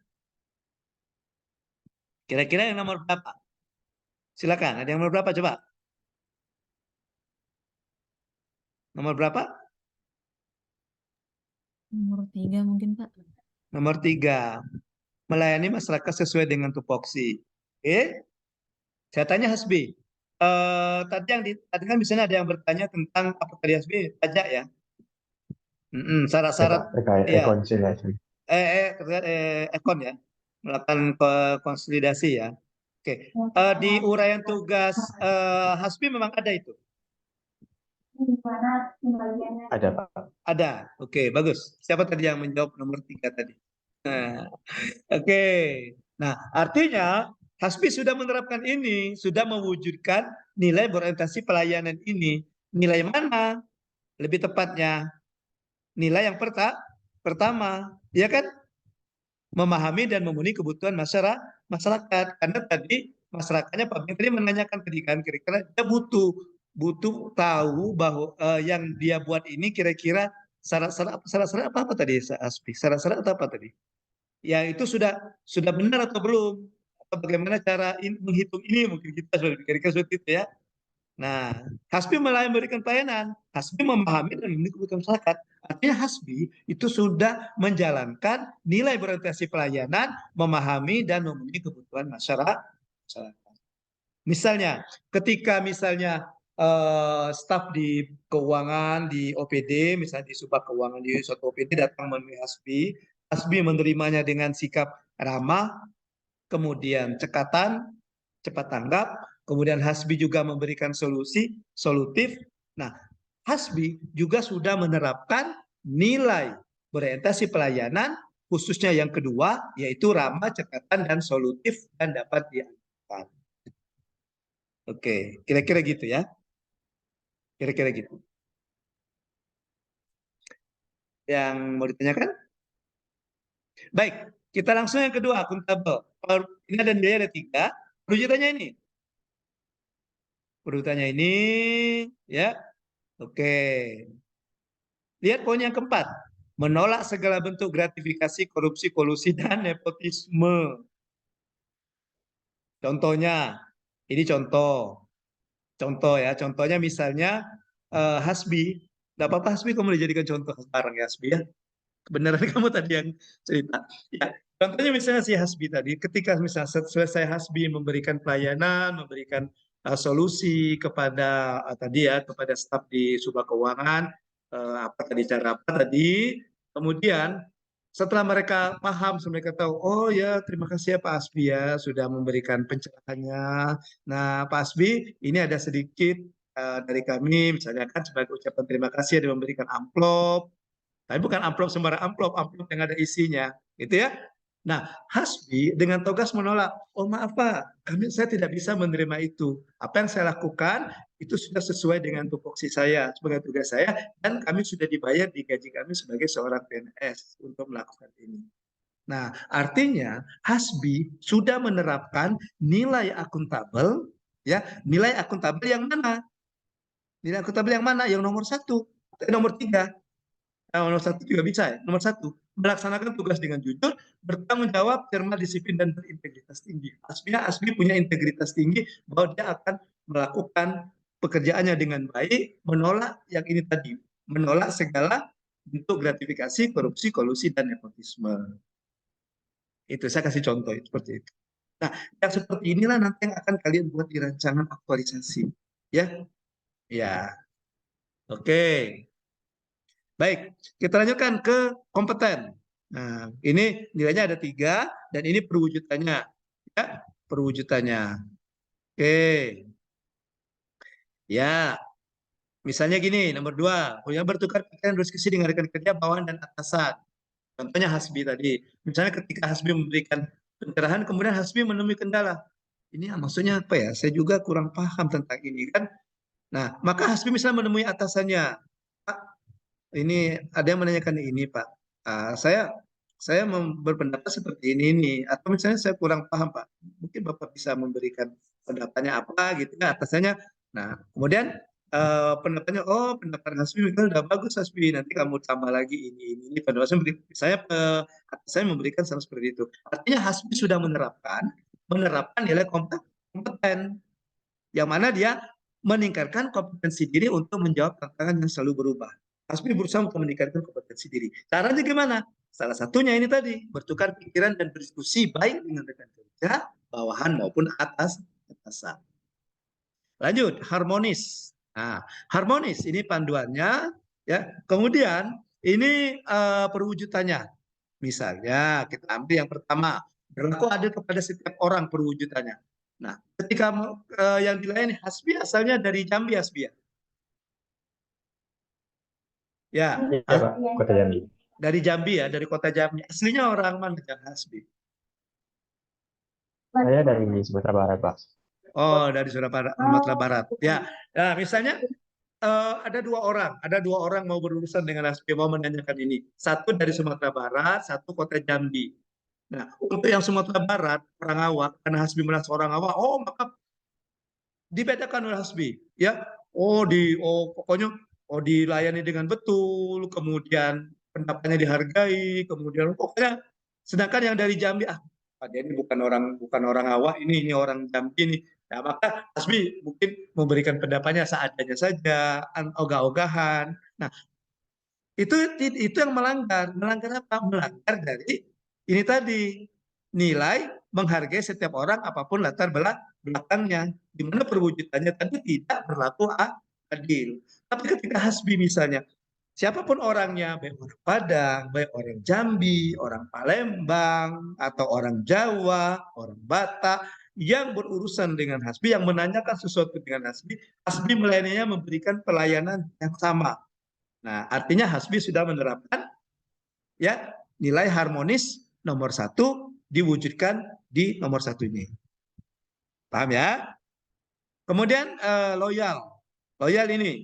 Kira-kira yang nomor berapa? Silakan, ada yang nomor berapa coba? Nomor berapa? Nomor 3 mungkin Pak. Nomor 3. Melayani masyarakat sesuai dengan tupoksi. Oke? Saya tanya Hasbi. Tadi kan misalnya ada yang bertanya tentang apa tadi Hasbi? Pajak ya? Syarat-syarat terkait ya. rekonsiliasi. Ekon ya. Melakukan konsolidasi ya. Oke. Di uraian tugas Hasbi memang ada itu. Ada Pak. Ada. Oke, bagus. Siapa tadi yang menjawab nomor 3 tadi? Nah, oke. Nah, artinya Hasbi sudah menerapkan ini, sudah mewujudkan nilai berorientasi pelayanan ini. Nilai mana? Lebih tepatnya, nilai yang pertama, ya kan? Memahami dan memenuhi kebutuhan masyarakat. Karena tadi masyarakatnya Pak Ben tadi menanyakan tadi kan, kira-kira dia butuh tahu bahwa yang dia buat ini kira-kira syarat-syarat apa tadi Hasbi? Syarat-syarat apa tadi? Ya itu sudah benar atau belum? Atau bagaimana cara menghitung ini mungkin kita sudah kira-kira seperti itu ya. Nah, Hasbi memberikan pelayanan, Hasbi memahami dan memenuhi kebutuhan masyarakat. Artinya Hasbi itu sudah menjalankan nilai berorientasi pelayanan, memahami dan memenuhi kebutuhan masyarakat. Misalnya, ketika staf di keuangan di OPD, misalnya di Subak Keuangan di suatu OPD datang menemui Hasbi, Hasbi menerimanya dengan sikap ramah, kemudian cekatan, cepat tanggap, kemudian Hasbi juga memberikan solutif. Nah, Hasbi juga sudah menerapkan nilai berorientasi pelayanan, khususnya yang kedua, yaitu ramah, cekatan, dan solutif, dan dapat diantarkan. Oke, kira-kira gitu ya. Kira-kira gitu. Yang mau ditanyakan? Baik, kita langsung yang kedua, akuntabel. Ini ada nilai ada 3. Rujukannya ini. Urutannya ini, ya. Oke. Lihat poin yang keempat. Menolak segala bentuk gratifikasi, korupsi, kolusi, dan nepotisme. Contohnya, ini contoh. Contoh ya, contohnya misalnya Hasbi. Tidak apa-apa Hasbi, kamu dijadikan contoh sekarang ya Hasbi ya. Kebenaran kamu tadi yang cerita. Ya, contohnya misalnya si Hasbi tadi, ketika misalnya selesai Hasbi memberikan pelayanan, memberikan solusi kepada kepada staf di Subak Keuangan, apa tadi cara apa tadi, kemudian setelah mereka paham, mereka tahu, oh ya terima kasih ya Pak Hasbi ya sudah memberikan pencerahannya. Nah Pak Hasbi, ini ada sedikit dari kami, misalnya kan sebagai ucapan terima kasih ada memberikan amplop. Tapi bukan amplop sembarang amplop yang ada isinya, gitu ya. Nah, Hasbi dengan tegas menolak. Oh maaf Pak, saya tidak bisa menerima itu. Apa yang saya lakukan itu sudah sesuai dengan tupoksi saya sebagai tugas saya, dan kami sudah dibayar di gaji kami sebagai seorang PNS untuk melakukan ini. Nah, artinya Hasbi sudah menerapkan nilai akuntabel, ya, nilai akuntabel yang mana? Nilai akuntabel yang mana? Yang nomor 1, nomor 3. Nomor 1 juga bisa ya. Nomor 1, melaksanakan tugas dengan jujur, bertanggung jawab, cermat, disiplin, dan berintegritas tinggi. Hasbi punya integritas tinggi bahwa dia akan melakukan pekerjaannya dengan baik, menolak yang ini tadi, menolak segala bentuk gratifikasi, korupsi, kolusi, dan nepotisme. Itu saya kasih contoh seperti itu. Nah, yang seperti inilah nanti yang akan kalian buat di rancangan aktualisasi. Ya, ya. Oke. Baik, kita lanjutkan ke kompeten. Nah, ini nilainya ada 3 dan ini perwujudannya. Ya, perwujudannya. Oke. Ya, misalnya gini, nomor 2, punya bertukar pikiran diskusi dengan rekan kerja bawahan dan atasan. Contohnya Hasbi tadi. Misalnya ketika Hasbi memberikan pencerahan, kemudian Hasbi menemui kendala. Ini maksudnya apa ya? Saya juga kurang paham tentang ini kan. Nah, maka Hasbi misalnya menemui atasannya. Pak, ini ada yang menanyakan ini, Pak. Saya berpendapat seperti ini. Atau misalnya saya kurang paham, Pak. Mungkin Bapak bisa memberikan pendapatnya apa gitu ya atasannya. Nah, kemudian pendapatnya, oh pendapat Hasbi udah bagus Hasbi, nanti kamu tambah lagi ini pendapat saya saya memberikan sama seperti itu. Artinya Hasbi sudah menerapkan nilai kompeten yang mana dia meningkatkan kompetensi diri untuk menjawab tantangan yang selalu berubah. Hasbi berusaha untuk meningkatkan kompetensi diri. Caranya gimana? Salah satunya ini tadi, bertukar pikiran dan berdiskusi baik dengan rekan kerja, bawahan maupun atasan. Lanjut, harmonis. Nah, harmonis ini panduannya, ya. Kemudian ini perwujudannya. Misalnya kita ambil yang pertama, berlaku adil kepada setiap orang perwujudannya. Nah, ketika yang dilayani Hasbi asalnya dari Jambi, Hasbi ya. Ya, Iya, Pak, Kota Jambi. dari Jambi ya, dari kota Jambi. Aslinya orang mana Hasbi? Saya dari Sumatera Barat, Pak. Oh, dari Sumatera Barat. Ya, nah, misalnya ada dua orang mau berurusan dengan Hasbi, mau menanyakan ini. Satu dari Sumatera Barat, satu kota Jambi. Nah, untuk yang Sumatera Barat, orang awak, karena Hasbi merasa orang awak, oh maka dibedakan oleh Hasbi, ya. Pokoknya dilayani dengan betul, kemudian pendapatnya dihargai, kemudian pokoknya. Sedangkan yang dari Jambi, dia ini bukan orang awak, ini orang Jambi nih. Nah, maka Hasbi mungkin memberikan pendapatnya seadanya saja, ogah-ogahan. Nah, itu yang melanggar apa? Melanggar dari ini tadi, nilai menghargai setiap orang apapun latar belakangnya, di mana perwujudannya tadi tidak berlaku adil. Tapi ketika Hasbi misalnya, siapapun orangnya, baik orang Padang, baik orang Jambi, orang Palembang, atau orang Jawa, orang Batak, yang berurusan dengan Hasbi, yang menanyakan sesuatu dengan Hasbi, Hasbi melayaninya memberikan pelayanan yang sama. Nah, artinya Hasbi sudah menerapkan ya nilai harmonis nomor 1 diwujudkan di nomor 1 ini. Paham ya? Kemudian loyal. Loyal ini.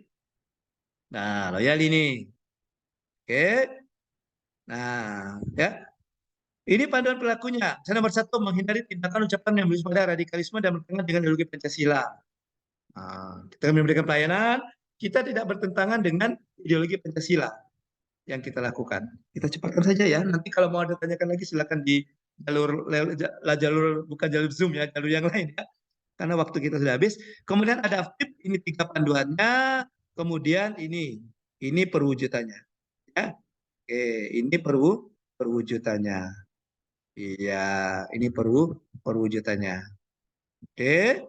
Nah, loyal ini. Oke. Nah, ya. Ini panduan pelakunya. Nomor 1, menghindari tindakan ucapan yang bersifat radikalisme dan bertentangan dengan ideologi Pancasila. Nah, kita memberikan pelayanan, kita tidak bertentangan dengan ideologi Pancasila yang kita lakukan. Kita cepatkan saja ya. Nanti kalau mau ada tanyakan lagi silakan di jalur bukan jalur Zoom ya, jalur yang lain ya. Karena waktu kita sudah habis. Kemudian ada FIP, ini 3 panduannya. Kemudian ini perwujudannya. Ya. Oke, ini perwujudannya. Iya, ini perwujudannya. Oke.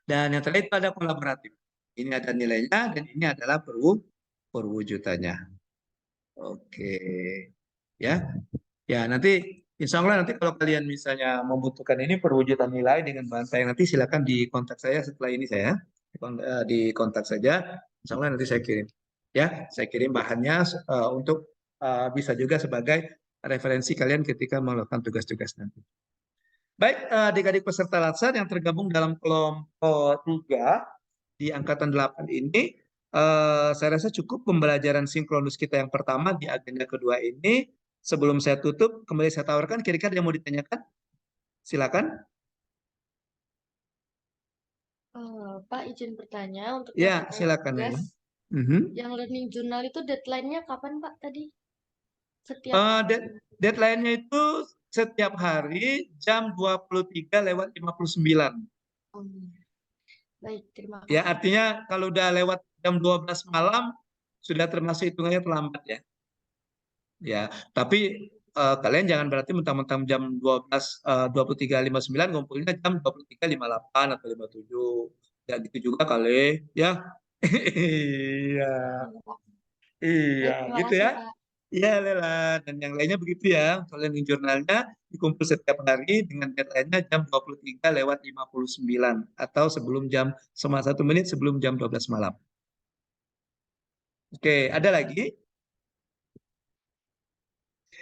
Dan yang terakhir itu ada kolaboratif. Ini ada nilainya dan ini adalah perwujudannya. Oke. Ya. Ya, nanti insya Allah nanti kalau kalian misalnya membutuhkan ini perwujudan nilai dengan bahan saya, nanti silakan di kontak saya setelah ini saya. Di kontak saja. Insya Allah nanti saya kirim. Ya, saya kirim bahannya untuk bisa juga sebagai referensi kalian ketika melakukan tugas-tugas nanti. Baik, adik-adik peserta latsar yang tergabung dalam kelompok 3 di angkatan 8 ini, saya rasa cukup pembelajaran sinkronus kita yang pertama di agenda kedua ini. Sebelum saya tutup, kembali saya tawarkan, kira-kira yang mau ditanyakan? Silakan. Pak, izin bertanya untuk Ya, yang terkait silakan ya. tugas. Yang learning journal itu deadline-nya kapan, Pak, tadi? Setiap Deadline-nya itu setiap hari jam 23:59. Baik, terima Ya, kasih. artinya kalau udah lewat jam 12 malam sudah termasuk hitungannya terlambat ya. Ya, tapi kalian jangan berarti mentang-mentang jam 23:59 ngumpulnya jam 23:58 atau 57. Ya gitu juga kali ya. Iya. Iya, Baik, terima gitu kasih, ya. Pak. Iya, Lela. Dan yang lainnya begitu ya. Kalian di jurnalnya dikumpul setiap hari dengan deadline-nya jam 23:59 atau sebelum jam 1 menit sebelum jam 12 malam. Oke, ada lagi?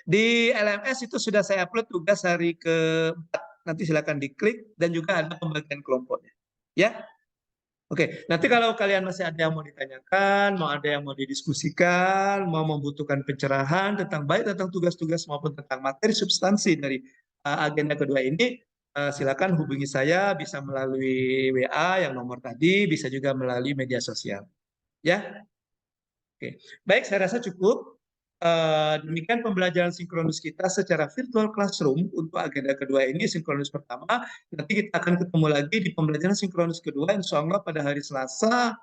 Di LMS itu sudah saya upload tugas hari ke-4. Nanti silakan diklik dan juga ada pembagian kelompoknya. Ya. Oke, nanti kalau kalian masih ada yang mau ditanyakan, mau ada yang mau didiskusikan, mau membutuhkan pencerahan tentang baik tentang tugas-tugas maupun tentang materi substansi dari agenda kedua ini, silakan hubungi saya, bisa melalui WA yang nomor tadi, bisa juga melalui media sosial. Ya. Oke, baik, saya rasa cukup. Demikian pembelajaran sinkronus kita secara virtual classroom untuk agenda kedua ini, sinkronus pertama. Nanti kita akan ketemu lagi di pembelajaran sinkronus kedua, insya Allah pada hari Selasa,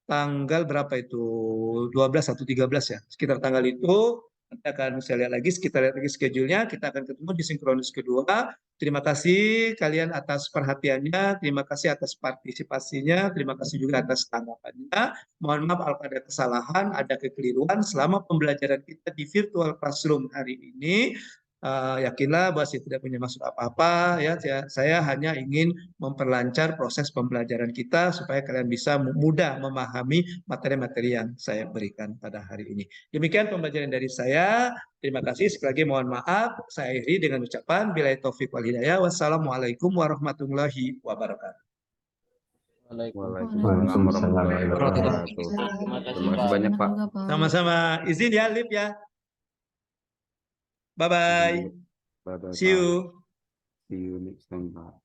tanggal berapa itu? 12 atau 13 ya, sekitar tanggal itu. Nanti akan saya lihat lagi, kita lihat lagi schedule-nya, kita akan ketemu di sinkronus kedua. Terima kasih kalian atas perhatiannya, terima kasih atas partisipasinya, terima kasih juga atas tanggapannya. Mohon maaf kalau ada kesalahan, ada kekeliruan selama pembelajaran kita di virtual classroom hari ini. Yakinlah bahwa saya tidak punya maksud apa-apa ya, saya hanya ingin memperlancar proses pembelajaran kita supaya kalian bisa mudah memahami materi-materi yang saya berikan pada hari ini. Demikian pembelajaran dari saya. Terima kasih. Sekali lagi mohon maaf. Saya akhiri dengan ucapan billahi taufiq wal hidayah. Wassalamualaikum warahmatullahi wabarakatuh. Waalaikumsalam Waalaikumsalam warahmatullahi warahmatullahi wabarakatuh. Terima kasih, Terima kasih Pak. banyak, Pak. Sama-sama. Izin ya, Lip ya. Bye-bye. Bye-bye, See Pak. you. See you next time, Pak.